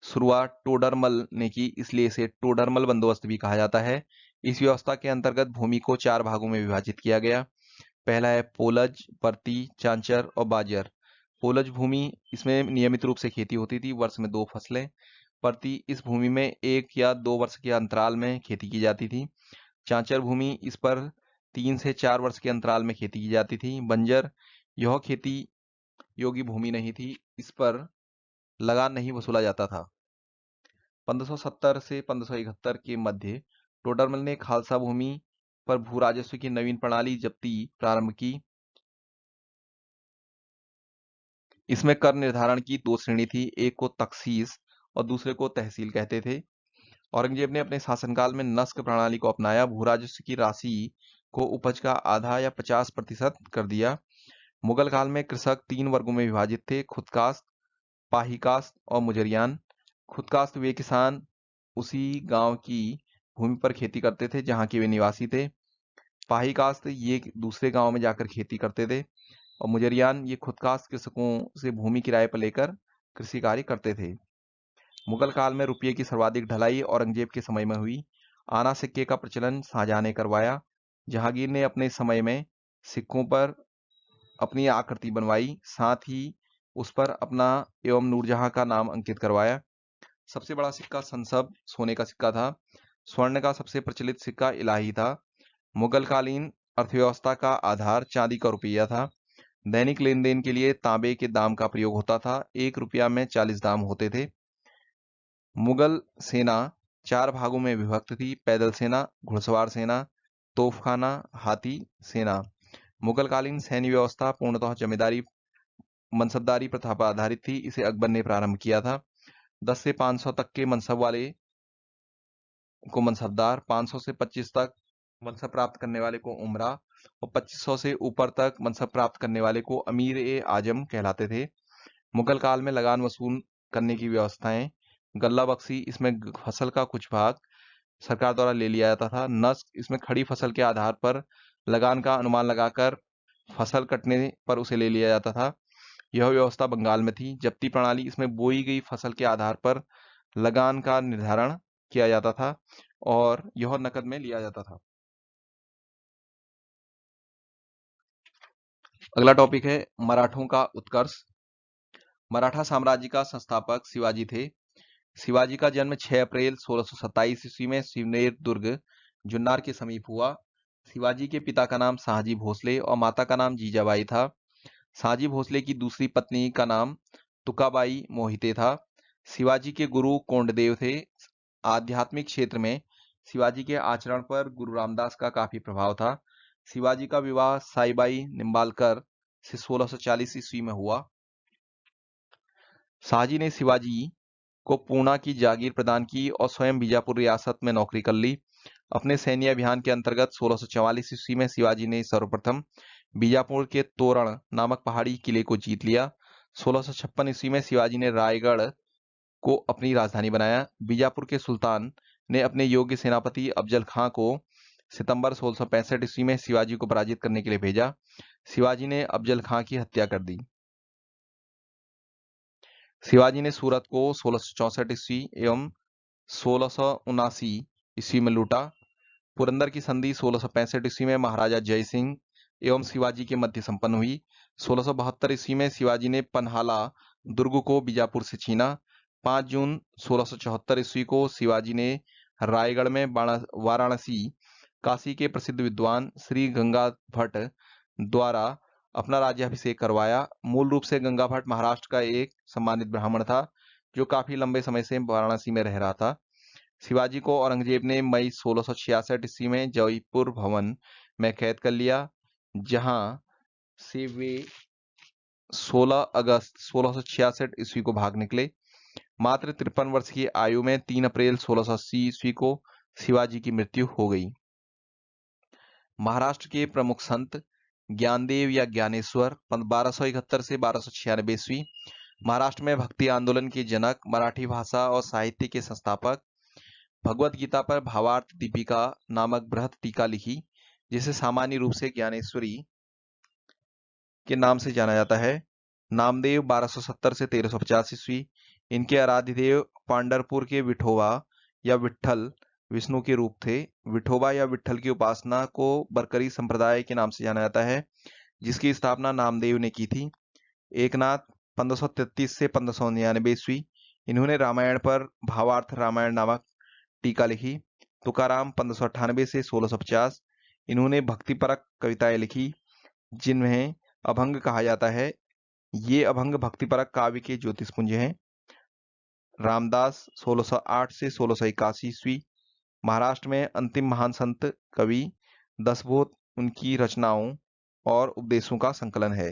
शुरुआत टोडरमल ने की, इसलिए इसे टोडरमल बंदोबस्त भी कहा जाता है। इस व्यवस्था के अंतर्गत भूमि को 4 भागों में विभाजित किया गया। पहला है पोलज, परती, चांचर और बाजर। पोलज भूमि, इसमें नियमित रूप से खेती होती थी, वर्ष में 2 फसलें। परती, इस भूमि में 1 या 2 वर्ष के अंतराल में खेती की जाती थी। चांचर भूमि, इस पर 3 से 4 वर्ष के अंतराल में खेती की जाती थी। बंजर, यह खेती योग्य भूमि नहीं थी, इस पर लगान नहीं वसूला जाता था। 1570 से 1571 के मध्य टोडरमल ने खालसा भूमि पर भू राजस्व की नवीन प्रणाली जब्ती प्रारंभ की। इसमें कर निर्धारण की 2 श्रेणी थी, एक को तखसीस और दूसरे को तहसील कहते थे। औरंगजेब ने अपने शासनकाल में नस्क प्रणाली को अपनाया। भू राजस्व की राशि को उपज का आधा या 50% कर दिया। मुगल काल में कृषक 3 वर्गों में विभाजित थे, खुदकास्ट, पाहीकास्ट और मुजरियान। खुदकास्ट वे किसान उसी गांव की भूमि पर खेती करते थे जहां के वे निवासी थे। पाहीकास्ट ये दूसरे गांव में जाकर खेती करते थे और मुजरियान ये खुदकास्ट कृषकों से भूमि किराए पर लेकर कृषि कार्य करते थे। मुगल काल में रुपये की सर्वाधिक ढलाई औरंगजेब के समय में हुई। आना सिक्के का प्रचलन शाहजहां ने करवाया। जहांगीर ने अपने समय में सिक्कों पर अपनी आकृति बनवाई, साथ ही उस पर अपना एवं नूरजहां का नाम अंकित करवाया। सबसे बड़ा सिक्का संसब सोने का सिक्का था। स्वर्ण का सबसे प्रचलित सिक्का इलाही था। मुगल कालीन अर्थव्यवस्था का आधार चांदी का रुपया था। दैनिक लेन देन के लिए तांबे के दाम का प्रयोग होता था। 1 रुपया में 40 दाम होते थे। मुगल सेना 4 भागों में विभक्त थी, पैदल सेना, घुड़सवार सेना, तोपखाना, हाथी सेना। मुगलकालीन सैन्य व्यवस्था पूर्णतः जमींदारी मनसबदारी प्रथा पर आधारित थी। इसे अकबर ने प्रारंभ किया था। 10 से 500 तक के मनसब वाले को मनसबदार, 500 से 25 तक मनसब प्राप्त करने वाले को उमरा और 2500 से ऊपर तक मनसब प्राप्त करने वाले को अमीर ए आजम कहलाते थे। मुगल काल में लगान वसूल करने की व्यवस्थाएं, गल्ला बख्शी, इसमें फसल का कुछ भाग सरकार द्वारा ले लिया जाता था। नस्क, इसमें खड़ी फसल के आधार पर लगान का अनुमान लगाकर फसल कटने पर उसे ले लिया जाता था। यह व्यवस्था बंगाल में थी। जब्ती प्रणाली, इसमें बोई गई फसल के आधार पर लगान का निर्धारण किया जाता था और यह नकद में लिया जाता था। अगला टॉपिक है मराठों का उत्कर्ष। मराठा साम्राज्य का संस्थापक शिवाजी थे। शिवाजी का जन्म 6 अप्रैल 1627 ईस्वी में शिवनेर दुर्ग जुन्नार के समीप हुआ। शिवाजी के पिता का नाम शाहजी भोसले और माता का नाम जीजाबाई था। शाहजी भोसले की दूसरी पत्नी का नाम तुकाबाई मोहिते था। शिवाजी के गुरु कोंडदेव थे। आध्यात्मिक क्षेत्र में शिवाजी के आचरण पर गुरु रामदास का काफी प्रभाव था। शिवाजी का विवाह साईबाई निम्बालकर से 1640 ईस्वी में हुआ। शाहजी ने शिवाजी को पूना की जागीर प्रदान की और स्वयं बीजापुर रियासत में नौकरी कर ली। अपने सैन्य अभियान के अंतर्गत 1644 ईस्वी में शिवाजी ने सर्वप्रथम बीजापुर के तोरण नामक पहाड़ी किले को जीत लिया। 1656 ईस्वी में शिवाजी ने रायगढ़ को अपनी राजधानी बनाया। बीजापुर के सुल्तान ने अपने योग्य सेनापति अफजल खां को सितंबर 1665 ईस्वी में शिवाजी को पराजित करने के लिए भेजा। शिवाजी ने अफजल खां की हत्या कर दी। शिवाजी ने सूरत को 1664 ईस्वी एवं 1679 ईस्वी में लूटा। पुरंदर की संधि 1665 ईस्वी में महाराजा जय सिंह एवं शिवाजी के मध्य संपन्न हुई। 1672 ईस्वी में शिवाजी ने पन्हाला दुर्ग को बीजापुर से छीना। 5 जून 1674 ईस्वी को शिवाजी ने रायगढ़ में वाराणसी काशी के प्रसिद्ध विद्वान श्री गंगा भट्ट द्वारा अपना राज्याभिषेक करवाया। मूल रूप से गंगा भट्ट महाराष्ट्र का एक सम्मानित ब्राह्मण था जो काफी लंबे समय से वाराणसी में रह रहा था। शिवाजी को औरंगजेब ने मई 1666 ईस्वी में जयपुर भवन में कैद कर लिया, जहां से वे 16 अगस्त 1666 ईस्वी को भाग निकले। मात्र 53 वर्ष की आयु में 3 अप्रैल 1680 ईस्वी को शिवाजी की मृत्यु हो गई। महाराष्ट्र के प्रमुख संत ज्ञानदेव या ज्ञानेश्वर 1271 से 1296 ईस्वी, महाराष्ट्र में भक्ति आंदोलन के जनक, मराठी भाषा और साहित्य के संस्थापक, भगवत गीता पर भावार्थ दीपिका नामक बृहत टीका लिखी, जिसे सामान्य रूप से ज्ञानेश्वरी के नाम से जाना जाता है। नामदेव 1270 से 1350 ईस्वी, इनके आराध्य देव पांडरपुर के विठोबा या विट्ठल विष्णु के रूप थे। विठोबा या विट्ठल की उपासना को बरकरी संप्रदाय के नाम से जाना जाता है, जिसकी स्थापना नामदेव ने की थी। एकनाथ 1533 से 1599 ईस्वी, इन्होंने रामायण पर भावार्थ रामायण नामक टीका लिखी। तुकाराम 1598 से 1650, इन्होंने भक्तिपरक कविताएं लिखी जिन्हें अभंग कहा जाता है। ये अभंग भक्तिपरक काव्य के ज्योतिषपुंज हैं। रामदास 1608 से 1681 ईस्वी, महाराष्ट्र में अंतिम महान संत कवि। दसबोध उनकी रचनाओं और उपदेशों का संकलन है।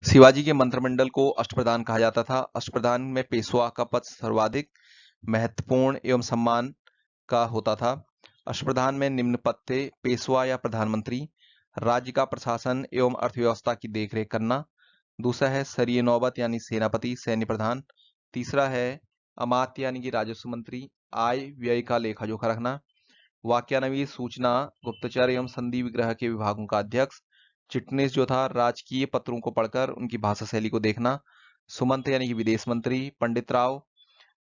शिवाजी के मंत्रिमंडल को अष्टप्रधान कहा जाता था। अष्टप्रधान में पेशवा का पद सर्वाधिक महत्वपूर्ण एवं सम्मान का होता था। अष्टप्रधान में निम्न पद थे: पेशवा या प्रधानमंत्री, राज्य का प्रशासन एवं अर्थव्यवस्था की देखरेख करना। दूसरा है सरीय नौबत यानी सेनापति, सैन्य प्रधान। तीसरा है अमात्य यानी कि राजस्व मंत्री, आय व्यय का लेखा जोखा रखना। वाक्यानवीस, सूचना, गुप्तचर एवं संधि विग्रह के विभागों का अध्यक्ष। चिटनीस जो था, राजकीय पत्रों को पढ़कर उनकी भाषा शैली को देखना। सुमंत यानी कि विदेश मंत्री। पंडित राव,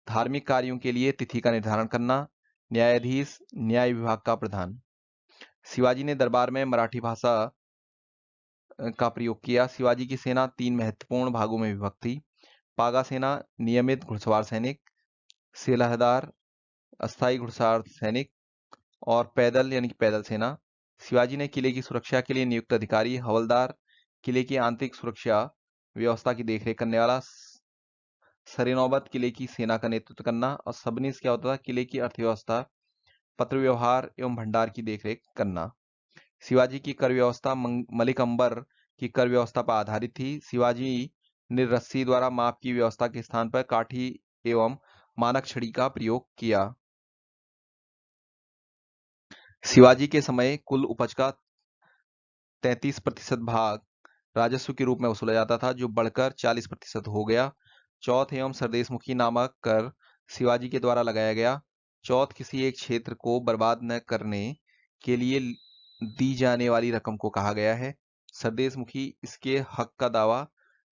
धार्मिक कार्यों के लिए तिथि का निर्धारण करना। न्यायाधीश, न्याय विभाग का प्रधान। शिवाजी ने दरबार में मराठी भाषा का प्रयोग किया। शिवाजी की सेना 3 महत्वपूर्ण भागों में विभक्त थी: पागा सेना, नियमित घुड़सवार सैनिक, सेलाहदार, अस्थायी घुड़सवार सैनिक, और पैदल यानी कि पैदल सेना। शिवाजी ने किले की सुरक्षा के लिए नियुक्त अधिकारी हवलदार, किले की आंतरिक सुरक्षा व्यवस्था की देखरेख करने वाला, सरेनौबत किले की सेना का नेतृत्व करना, और सबनीस क्या होता था, किले की अर्थव्यवस्था, पत्र व्यवहार एवं भंडार की देखरेख करना। शिवाजी की कर व्यवस्था मलिक अंबर की कर व्यवस्था पर आधारित थी। शिवाजी ने रस्सी द्वारा माप की व्यवस्था के स्थान पर काठी एवं मानक छड़ी का प्रयोग किया। शिवाजी के समय कुल उपज का 33% भाग राजस्व के रूप में वसूला जाता था, जो बढ़कर 40% हो गया। चौथ एवं सरदेशमुखी नामक कर शिवाजी के द्वारा लगाया गया। चौथ किसी एक क्षेत्र को बर्बाद न करने के लिए दी जाने वाली रकम को कहा गया है। सरदेशमुखी इसके हक का दावा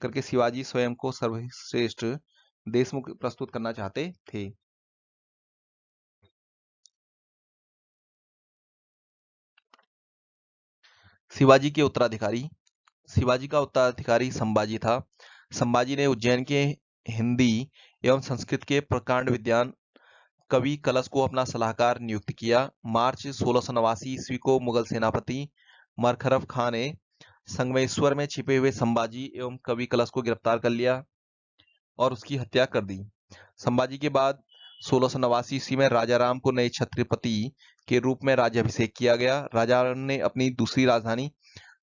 करके शिवाजी स्वयं को सर्वश्रेष्ठ देशमुख प्रस्तुत करना चाहते थे। शिवाजी के उत्तराधिकारी। शिवाजी का उत्तराधिकारी संभाजी था। संभाजी ने उज्जैन के हिंदी एवं संस्कृत के प्रकांड विद्वान कवि कलश को अपना सलाहकार नियुक्त किया। मार्च 1689 ईस्वी को मुगल सेनापति मरखरफ खां ने संगमेश्वर में छिपे हुए संभाजी एवं कवि कलश को गिरफ्तार कर लिया और उसकी हत्या कर दी। संभाजी के बाद 1689 ईस्वी में राजा राम को नए छत्रपति के रूप में राज्याभिषेक किया गया। राजा राम ने अपनी दूसरी राजधानी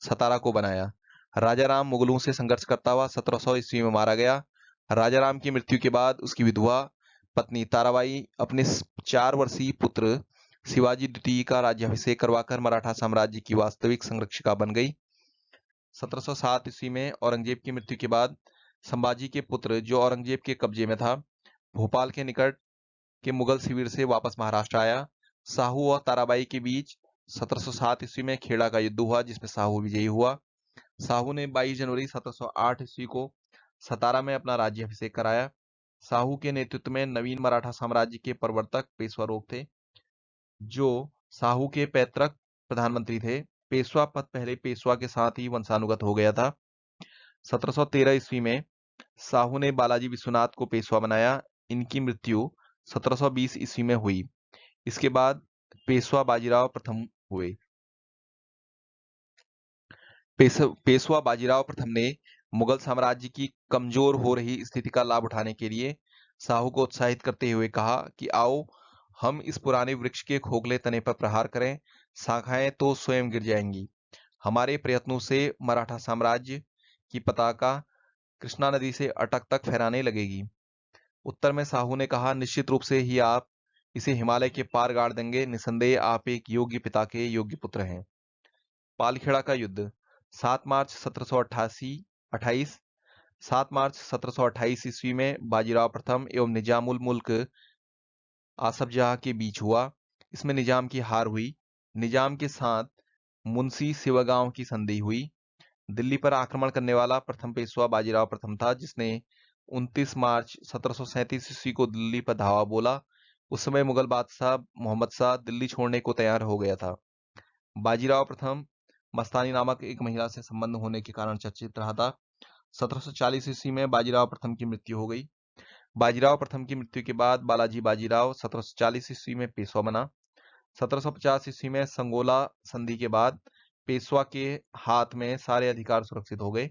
सतारा को बनाया। राजा राम मुगलों से संघर्ष करता हुआ 1700 ईस्वी में मारा गया। राजा राम की मृत्यु के बाद उसकी विधवा पत्नी ताराबाई अपने 4 वर्षीय पुत्र शिवाजी द्वितीय का राज्याभिषेक करवाकर मराठा साम्राज्य की वास्तविक संरक्षिका बन गई। 1707 ईस्वी में औरंगजेब की मृत्यु के बाद संभाजी के पुत्र, जो औरंगजेब के कब्जे में था, भोपाल के निकट के मुगल शिविर से वापस महाराष्ट्र आया। साहू और ताराबाई के बीच 1707 ईस्वी में खेड़ा का युद्ध हुआ, जिसमें साहू विजयी हुआ। साहू ने 22 जनवरी 1708 ईस्वी को सतारा में अपना राज्याभिषेक कराया। साहू के नेतृत्व में नवीन मराठा साम्राज्य के प्रवर्तक पेशवा रोग थे, जो साहू के पैतृक प्रधानमंत्री थे। पेशवा पद पहले पेशवा के साथ ही वंशानुगत हो गया था। 1713 ईस्वी में साहू ने बालाजी विश्वनाथ को पेशवा बनाया। इनकी मृत्यु 1720 ईस्वी में हुई। इसके बाद पेशवा बाजीराव प्रथम हुए। पेशवा बाजीराव प्रथम ने मुगल साम्राज्य की कमजोर हो रही स्थिति का लाभ उठाने के लिए साहू को उत्साहित करते हुए कहा कि आओ हम इस पुराने वृक्ष के खोखले तने पर प्रहार करें, शाखाएं तो स्वयं गिर जाएंगी। हमारे प्रयत्नों से मराठा साम्राज्य की पताका कृष्णा नदी से अटक तक फहराने लगेगी। उत्तर में साहू ने कहा, निश्चित रूप से ही आप इसे हिमालय के पार गाड़ देंगे। निसंदेह आप एक योग्य पिता के योग्य पुत्र हैं। पालखेड़ा का युद्ध 7 मार्च 1728 7 मार्च 1728 ईस्वी में बाजीराव प्रथम एवं निजामुल मुल्क आसफ जहाँ के बीच हुआ। इसमें निजाम की हार हुई। निजाम के साथ मुंशी शिवगांव की संधि हुई। दिल्ली पर आक्रमण करने वाला प्रथम पेशवा बाजीराव प्रथम था, जिसने 29 मार्च 1737 ईस्वी को दिल्ली पर धावा बोला। उस समय मुगल बादशाह मोहम्मद शाह दिल्ली छोड़ने को तैयार हो गया था। बाजीराव प्रथम मस्तानी नामक एक महिला से संबंध होने के कारण चर्चित रहा था। 1740 ईस्वी में बाजीराव प्रथम की मृत्यु हो गई। बाजीराव प्रथम की मृत्यु के बाद बालाजी बाजीराव 1740 ईस्वी में पेशवा बना। 1750 ईस्वी में संगोला संधि के बाद पेशवा के हाथ में सारे अधिकार सुरक्षित हो गए।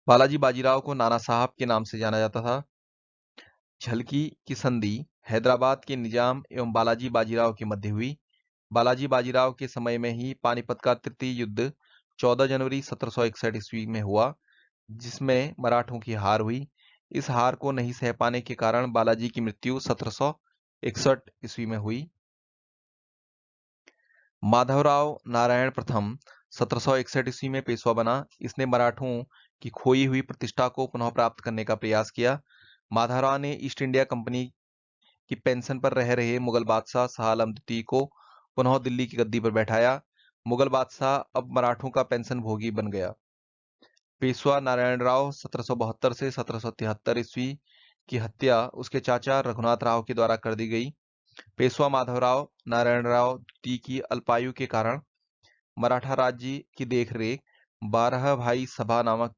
बालाजी बाजीराव को नाना साहब के नाम से जाना जाता था। झलकी की संधि हैदराबाद के निजाम एवं बालाजी बाजीराव के मध्य हुई। बालाजी बाजीराव के समय में ही पानीपत का तृतीय युद्ध 14 जनवरी 1761 ईस्वी में हुआ, जिसमें मराठों की हार हुई। इस हार को नहीं सह पाने के कारण बालाजी की मृत्यु 1761 ईस्वी में हुई। माधवराव नारायण प्रथम 1761 ईस्वी में पेशवा बना। इसने मराठों की खोई हुई प्रतिष्ठा को पुनः प्राप्त करने का प्रयास किया। माधवराव ने ईस्ट इंडिया कंपनी की पेंशन पर रह रहे मुगल बादशाह शाह आलम द्वितीय को पुनः दिल्ली की गद्दी पर बैठाया। मुगल बादशाह अब मराठों का पेंशन भोगी बन गया। पेशवा नारायण राव 1772 से 1773 ईस्वी की हत्या उसके चाचा रघुनाथ राव के द्वारा कर दी गई। पेशवा माधवराव नारायण राव द्वितीय की अल्पायु के कारण मराठा राज्य की देखरेख 12 भाई सभा नामक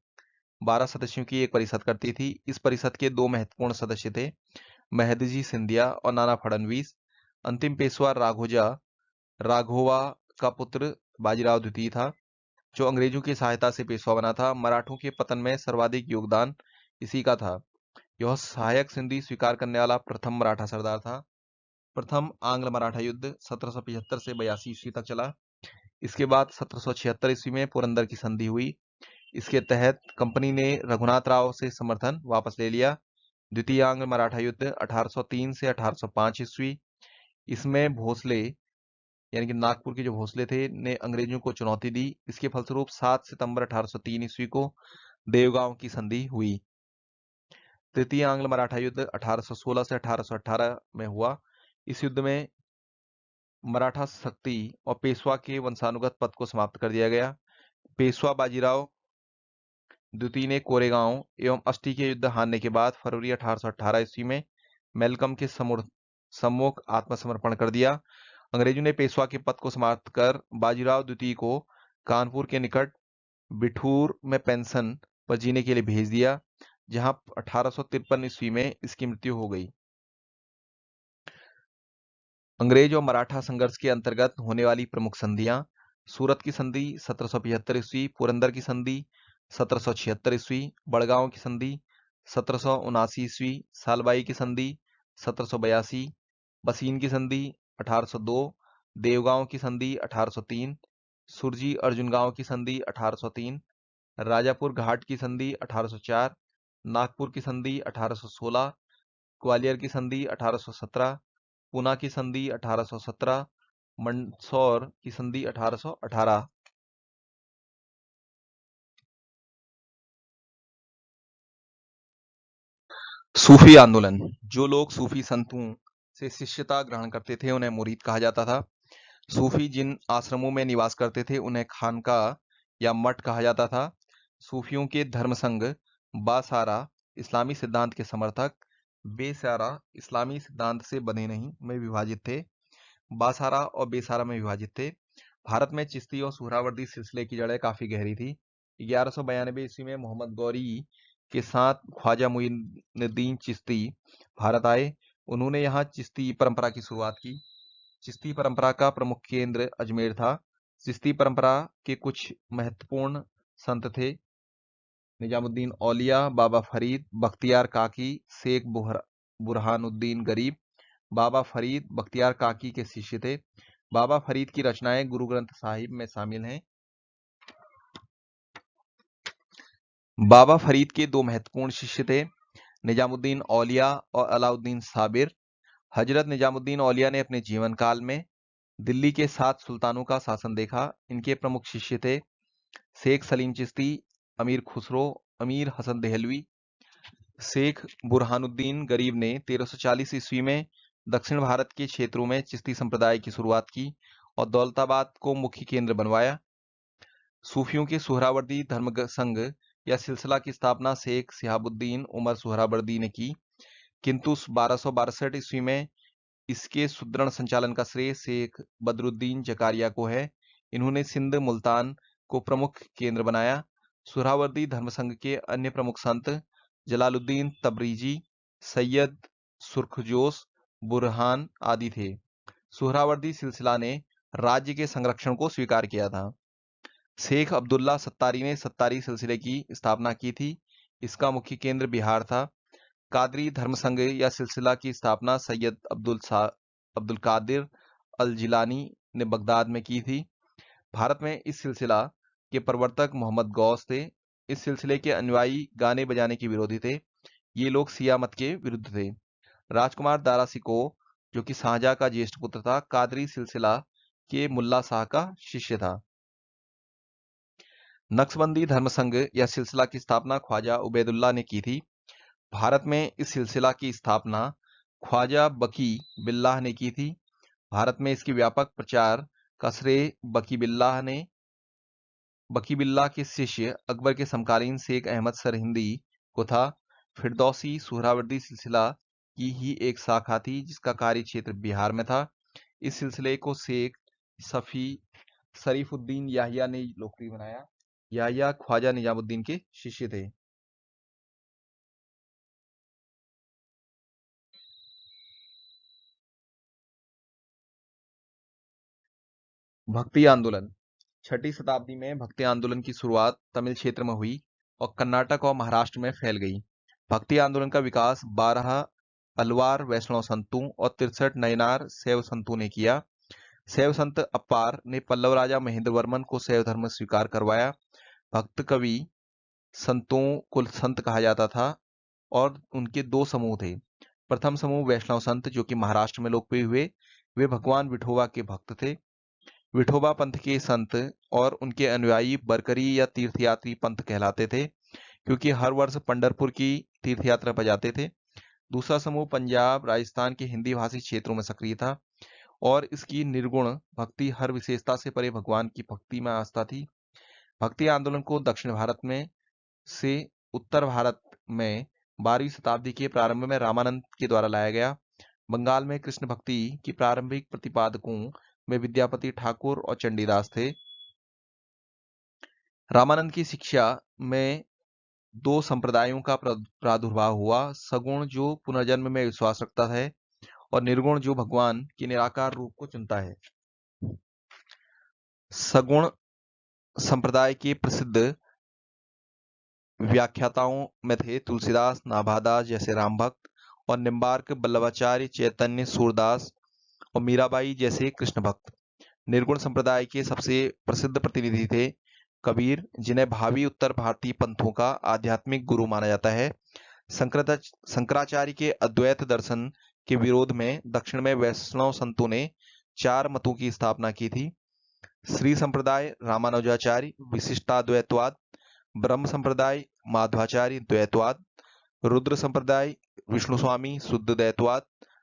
12 सदस्यों की एक परिषद करती थी। इस परिषद के 2 महत्वपूर्ण सदस्य थे, मेहदजी सिंधिया और नाना फडणवीस। अंतिम पेशवा राघोवा का पुत्र बाजीराव द्वितीय था, जो अंग्रेजों की सहायता से पेशवा बना था। मराठों के पतन में सर्वाधिक योगदान इसी का था। यह सहायक संधि स्वीकार करने वाला प्रथम मराठा सरदार था। प्रथम आंग्ल मराठा युद्ध 1775 से 82 ईस्वी तक चला। इसके बाद 1776 ईस्वी में पुरंदर की संधि हुई। इसके तहत कंपनी ने रघुनाथ राव से समर्थन वापस ले लिया। द्वितीय आंग्ल मराठा युद्ध 1803 से 1805 ईस्वी। इसमें भोसले यानी कि नागपुर के जो भोसले थे ने अंग्रेजों को चुनौती दी। इसके फलस्वरूप 7 सितंबर 1803 ईस्वी को देवगांव की संधि हुई। तृतीय आंग्ल मराठा युद्ध 1816 से 1818 में हुआ। इस युद्ध में मराठा शक्ति और पेशवा के वंशानुगत पद को समाप्त कर दिया गया। पेशवा बाजीराव द्वितीय ने कोरेगांव एवं अष्टी के युद्ध हारने के बाद फरवरी 1818 ईस्वी में मेलकम के सम्मुख आत्मसमर्पण कर दिया। अंग्रेजों ने पेशवा के पद को समाप्त कर बाजीराव द्वितीय को कानपुर के निकट बिठूर में पेंशन पर जीने के लिए भेज दिया, जहां 1853 ईस्वी में इसकी मृत्यु हो गई। अंग्रेज और मराठा संघर्ष के अंतर्गत होने वाली प्रमुख संधियां: सूरत की संधि 1775 ईस्वी, पुरंदर की संधि 1776 ईस्वी, बड़गांव की संधि 1779 ईस्वी, सालबाई की संधि 1782, बसीन की संधि 1802, देवगांव की संधि 1803, सुरजी अर्जुन गांव की संधि 1803, राजापुर घाट की संधि 1804, नागपुर की संधि 1816, ग्वालियर की संधि 1817, पूना की संधि 1817, मंदसौर की संधि 1818। सूफी आंदोलन: जो लोग सूफी संतों से शिष्यता ग्रहण करते थे उन्हें मुरीद कहा जाता था। सूफी जिन आश्रमों में निवास करते थे उन्हें खानका या मठ कहा जाता था। सूफियों के धर्म संघ बासारा इस्लामी सिद्धांत के समर्थक, बेसारा इस्लामी सिद्धांत से बने नहीं में विभाजित थे। बासारा और बेसारा में विभाजित थे। भारत में चिश्ती और सुहरावर्दी सिलसिले की जड़ें काफी गहरी थी। 1192 ईस्वी में मोहम्मद गौरी के साथ ख्वाजा मुइनुद्दीन चिश्ती भारत आए। उन्होंने यहाँ चिश्ती परंपरा की शुरुआत की। चिश्ती परंपरा का प्रमुख केंद्र अजमेर था। चिश्ती परंपरा के कुछ महत्वपूर्ण संत थे: निजामुद्दीन औलिया, बाबा फरीद, बख्तियार काकी, शेख बुरहानुद्दीन गरीब। बाबा फरीद बख्तियार काकी के शिष्य थे। बाबा फरीद की रचनाएं गुरु ग्रंथ साहिब में शामिल हैं। बाबा फरीद के दो महत्वपूर्ण शिष्य थे: निजामुद्दीन औलिया और अलाउद्दीन साबिर। हजरत निजामुद्दीन औलिया ने अपने जीवन काल में दिल्ली के 7 सुल्तानों का शासन देखा। इनके प्रमुख शिष्य थे शेख सलीम चिश्ती, अमीर खुसरो, अमीर हसन देहलवी। शेख बुरहानुद्दीन गरीब ने 1340 ईस्वी में दक्षिण भारत के क्षेत्रों में चिश्ती संप्रदाय की शुरुआत की और दौलताबाद को मुख्य केंद्र बनवाया। सूफियों के सुहरावर्दी धर्म संघ या सिलसिला की स्थापना शेख सिहाबुद्दीन उमर सुहरावर्दी ने की, किंतु 1262 ईस्वी में इसके सुदृढ़ संचालन का श्रेय शेख बदरुद्दीन जकारिया को है। इन्होंने सिंध मुल्तान को प्रमुख केंद्र बनाया। सुहरावर्दी धर्म संघ के अन्य प्रमुख संत जलालुद्दीन तबरीजी, सैयद सुर्खजोश, बुरहान आदि थे। सुहरावर्दी सिलसिला ने राज्य के संरक्षण को स्वीकार किया था। शेख अब्दुल्ला सत्तारी ने सत्तारी सिलसिले की स्थापना की थी। इसका मुख्य केंद्र बिहार था। कादरी धर्म संघ या सिलसिला की स्थापना सैयद अब्दुल कादिर अल जिलानी ने बगदाद में की थी। भारत में इस सिलसिला के प्रवर्तक मोहम्मद गौस थे। इस सिलसिले के अनुयायी गाने बजाने के विरोधी थे। ये लोग शिया मत के विरुद्ध थे। राजकुमार दारा शिकोह, जो कि शाहजहां का ज्येष्ठ पुत्र था, कादरी सिलसिला के मुल्ला शाह का शिष्य था। नक्शबंदी धर्म संघ या सिलसिला की स्थापना ख्वाजा उबैदुल्ला ने की थी। भारत में इस सिलसिला की स्थापना ख्वाजा बकी बिल्लाह ने की थी। भारत में इसके व्यापक प्रचार का श्रेय बकी बिल्लाह के शिष्य अकबर के समकालीन शेख अहमद सरहिंदी को था। फिरदौसी सुहरावर्दी सिलसिला की ही एक शाखा थी जिसका कार्य क्षेत्र बिहार में था। इस सिलसिले को शेख शरीफुद्दीन याहिया ने लोकप्रिय बनाया। याहिया ख्वाजा निजामुद्दीन के शिष्य थे। भक्ति आंदोलन: 6ठी शताब्दी में भक्ति आंदोलन की शुरुआत तमिल क्षेत्र में हुई और कर्नाटक और महाराष्ट्र में फैल गई। भक्ति आंदोलन का विकास 12 अलवार वैष्णव संतों और 63 नयनार शैव संतों ने किया। शैव संत अप्पार ने पल्लव राजा महेंद्र वर्मन को शैव धर्म स्वीकार करवाया। भक्त कवि संतों को संत कहा जाता था और उनके दो समूह थे। प्रथम समूह वैष्णव संत, जो कि महाराष्ट्र में लोकप्रिय हुए, वे भगवान विठोबा के भक्त थे। विठोबा पंथ के संत और उनके अनुयायी बरकरी या तीर्थयात्री पंथ कहलाते थे, क्योंकि हर वर्ष पंढरपुर की तीर्थयात्रा पर जाते थे। दूसरा समूह पंजाब राजस्थान के हिंदी भाषी क्षेत्रों में सक्रिय था और इसकी निर्गुण भक्ति, हर विशेषता से परे भगवान की भक्ति में आस्था थी। भक्ति आंदोलन को दक्षिण भारत में से उत्तर भारत में 12वीं शताब्दी के प्रारंभ में रामानंद के द्वारा लाया गया। बंगाल में कृष्ण भक्ति की प्रारंभिक प्रतिपादकों में विद्यापति ठाकुर और चंडीदास थे। रामानंद की शिक्षा में दो संप्रदायों का प्रादुर्भाव हुआ, सगुण जो पुनर्जन्म में विश्वास रखता है और निर्गुण जो भगवान के निराकार रूप को चुनता है। सगुण संप्रदाय के प्रसिद्ध व्याख्याताओं में थे तुलसीदास, नाभादास जैसे राम भक्त और निम्बार्क, बल्लभाचार्य, चैतन्य, सूरदास और मीराबाई जैसे कृष्ण भक्त। निर्गुण संप्रदाय के सबसे प्रसिद्ध प्रतिनिधि थे कबीर, जिन्हें भावी उत्तर भारतीय पंथों का आध्यात्मिक गुरु माना जाता है। शंकराचार्य के अद्वैत दर्शन के विरोध में दक्षिण में वैष्णव संतों ने 4 मतों की स्थापना की थी। श्री संप्रदाय रामानुजाचार्य विशिष्टाद्वैतवाद, ब्रह्म संप्रदाय माध्वाचार्य द्वैतवाद, रुद्र संप्रदाय विष्णु स्वामी शुद्ध द्वैतवाद,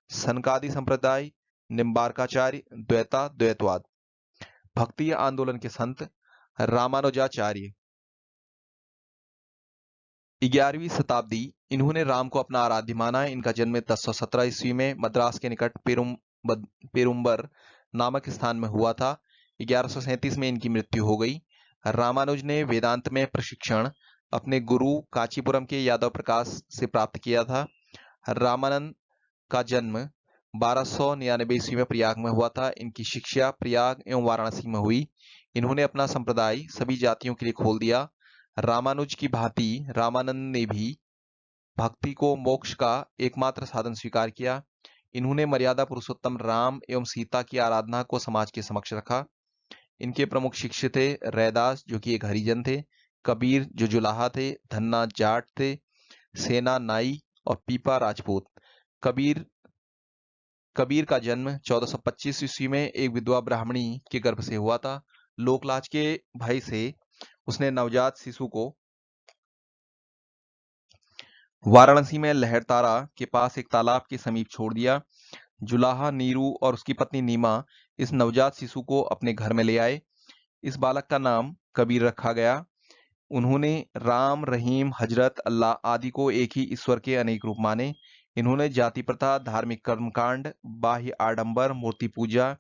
सनकादि संप्रदाय निम्बार्काचार्य द्वैतवाद। भक्ति आंदोलन के संत रामानुजाचार्य 11वीं शताब्दी। इन्होंने राम को अपना आराध्य माना। इनका जन्म 1017 ईस्वी में मद्रास के निकट पेरुम्बर नामक स्थान में हुआ था। 1137 में इनकी मृत्यु हो गई। रामानुज ने वेदांत में प्रशिक्षण अपने गुरु कांचीपुरम के यादव प्रकाश से प्राप्त किया था। रामानंद का जन्म 1299 ईस्वी में प्रयाग में हुआ था। इनकी शिक्षा प्रयाग एवं वाराणसी में हुई। इन्होंने अपना संप्रदाय सभी जातियों के लिए खोल दिया। रामानुज की भांति रामानंद ने भी भक्ति को मोक्ष का एकमात्र साधन स्वीकार किया। इन्होंने मर्यादा पुरुषोत्तम राम एवं सीता की आराधना को समाज के समक्ष रखा। इनके प्रमुख शिष्य थे रैदास, जो कि एक हरिजन थे, कबीर जो जुलाहा थे, धन्ना जाट थे, सेना नाई और पीपा राजपूत। कबीर का जन्म 1425 ईस्वी में एक विधवा ब्राह्मणी के गर्भ से हुआ था। लोकलाज के भय से उसने नवजात शिशु को वाराणसी में लहरतारा के पास एक तालाब के समीप छोड़ दिया। जुलाहा नीरू और उसकी पत्नी नीमा इस नवजात शिशु को अपने घर में ले आए। इस बालक का नाम कबीर रखा गया। उन्होंने राम, रहीम, हजरत, अल्लाह आदि को एक ही ईश्वर के अनेक रूप माने। इन्होंने जाति प्रथा, धार्मिक कर्मकांड, बाह्य आडंबर, मूर्ति पूजा,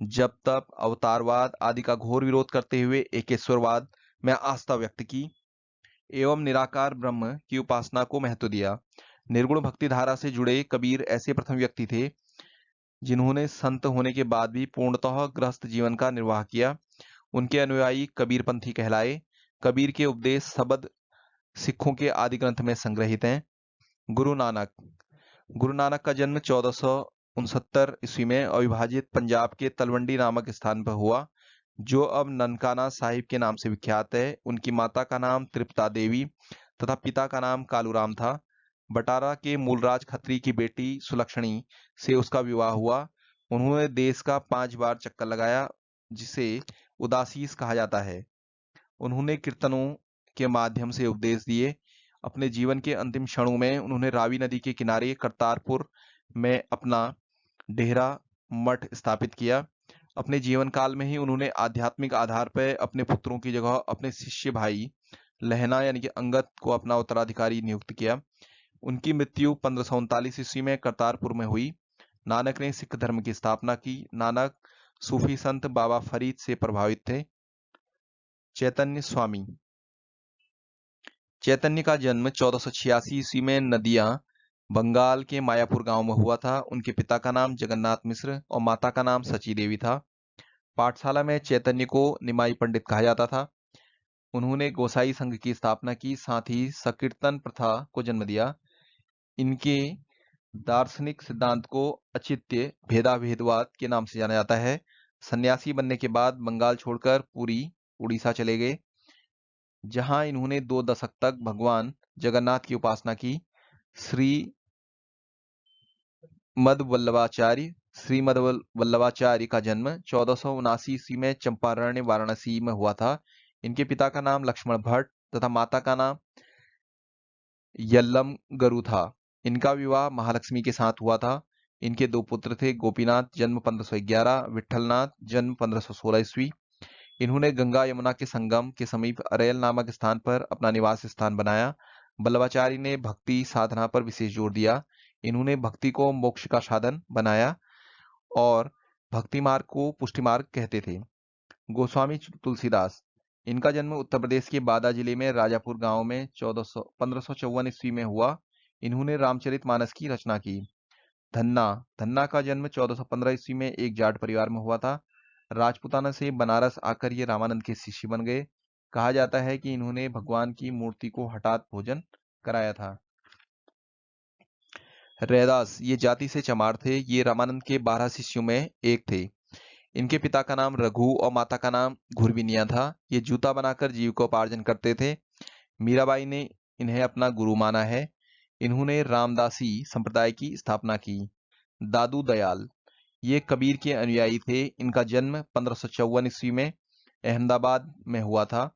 जप तप, अवतारवाद आदि का घोर विरोध करते हुए एकेश्वरवाद में आस्था व्यक्त की एवं निराकार ब्रह्म की उपासना को महत्व दिया। निर्गुण भक्ति धारा से जुड़े कबीर ऐसे प्रथम व्यक्ति थे जिन्होंने संत होने के बाद भी पूर्णतः गृहस्थ जीवन का निर्वाह किया। उनके अनुयायी कबीरपंथी कहलाए। कबीर के उपदेश शब्द सिखों के आदि ग्रंथ में संग्रहित हैं। गुरु नानक का जन्म 1469 ईस्वी में अविभाजित पंजाब के तलवंडी नामक स्थान पर हुआ, जो अब ननकाना साहिब के नाम से विख्यात है। उनकी माता का नाम त्रिपता देवी तथा पिता का नाम कालूराम था। बटारा के मूलराज खत्री की बेटी सुलक्षणी से उसका विवाह हुआ। उन्होंने देश का 5 बार चक्कर लगाया, जिसे उदासीस कहा जाता है। उन्होंने कीर्तनों के माध्यम से उपदेश दिए। अपने जीवन के अंतिम क्षणों में उन्होंने रावी नदी के किनारे करतारपुर में अपना डेहरा मठ स्थापित किया। अपने जीवन काल में ही उन्होंने आध्यात्मिक आधार पर अपने पुत्रों की जगह अपने शिष्य भाई लहना यानी कि अंगद को अपना उत्तराधिकारी नियुक्त किया। उनकी मृत्यु 1539 ईस्वी में करतारपुर में हुई। नानक ने सिख धर्म की स्थापना की। नानक सूफी संत बाबा फरीद से प्रभावित थे। चैतन्य का जन्म 1486 ईस्वी में नदिया बंगाल के मायापुर गांव में हुआ था। उनके पिता का नाम जगन्नाथ मिश्र और माता का नाम सची देवी था। पाठशाला में चैतन्य को निमाई पंडित कहा जाता था। उन्होंने गोसाई संघ की स्थापना की, साथ ही संकीर्तन प्रथा को जन्म दिया। इनके दार्शनिक सिद्धांत को अचित्य भेदाभेदवाद के नाम से जाना जाता है। सन्यासी बनने के बाद बंगाल छोड़कर पुरी उड़ीसा चले गए, जहां इन्होंने 2 दशक तक भगवान जगन्नाथ की उपासना की। श्रीमद वल्लभाचार्य का जन्म 1479 ईस्वी में चंपारण्य वाराणसी में हुआ था। इनके पिता का नाम लक्ष्मण भट्ट तथा माता का नाम यल्लम गरु था। इनका विवाह महालक्ष्मी के साथ हुआ था। इनके 2 पुत्र थे, गोपीनाथ जन्म 1511, विठलनाथ जन्म 1516 ईस्वी। इन्होंने गंगा यमुना के संगम के समीप अरेल नामक स्थान पर अपना निवास स्थान बनाया। वल्लभाचार्य ने भक्ति साधना पर विशेष जोर दिया। इन्होंने भक्ति को मोक्ष का साधन बनाया और भक्ति मार्ग को पुष्टि मार्ग कहते थे। गोस्वामी तुलसीदास, इनका जन्म उत्तर प्रदेश के बादा जिले में राजापुर गांव में 1554 ईस्वी में हुआ। इन्होंने रामचरितमानस की रचना की। धन्ना का जन्म 1415 ईस्वी में एक जाट परिवार में हुआ था। राजपुताना से बनारस आकर ये रामानंद के शिष्य बन गए। कहा जाता है कि इन्होंने भगवान की मूर्ति को हठात भोजन कराया था। रैदास, ये जाति से चमार थे। ये रामानंद के 12 शिष्यों में एक थे। इनके पिता का नाम रघु और माता का नाम घुरविनिया था। ये जूता बनाकर जीविकोपार्जन करते थे। मीराबाई ने इन्हें अपना गुरु माना है। इन्होंने रामदासी संप्रदाय की स्थापना की। दादू दयाल, ये कबीर के अनुयायी थे। इनका जन्म 1554 ईस्वी में अहमदाबाद में हुआ था।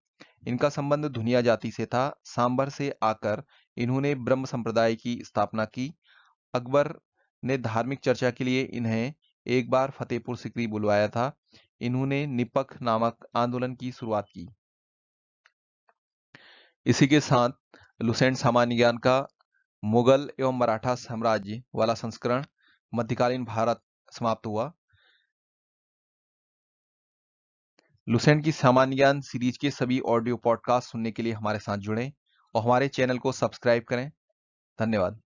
इनका संबंध धुनिया जाति से था। सांबर से आकर इन्होंने ब्रह्म संप्रदाय की स्थापना की। अकबर ने धार्मिक चर्चा के लिए इन्हें एक बार फतेहपुर सिकरी बुलवाया था। इन्होंने निपख नामक आंदोलन की शुरुआत की। इसी के साथ लुसेंट सामान्य ज्ञान का मुगल एवं मराठा साम्राज्य वाला संस्करण मध्यकालीन भारत समाप्त हुआ। लुसेंट की सामान्य ज्ञान सीरीज के सभी ऑडियो पॉडकास्ट सुनने के लिए हमारे साथ जुड़ें और हमारे चैनल को सब्सक्राइब करें। धन्यवाद।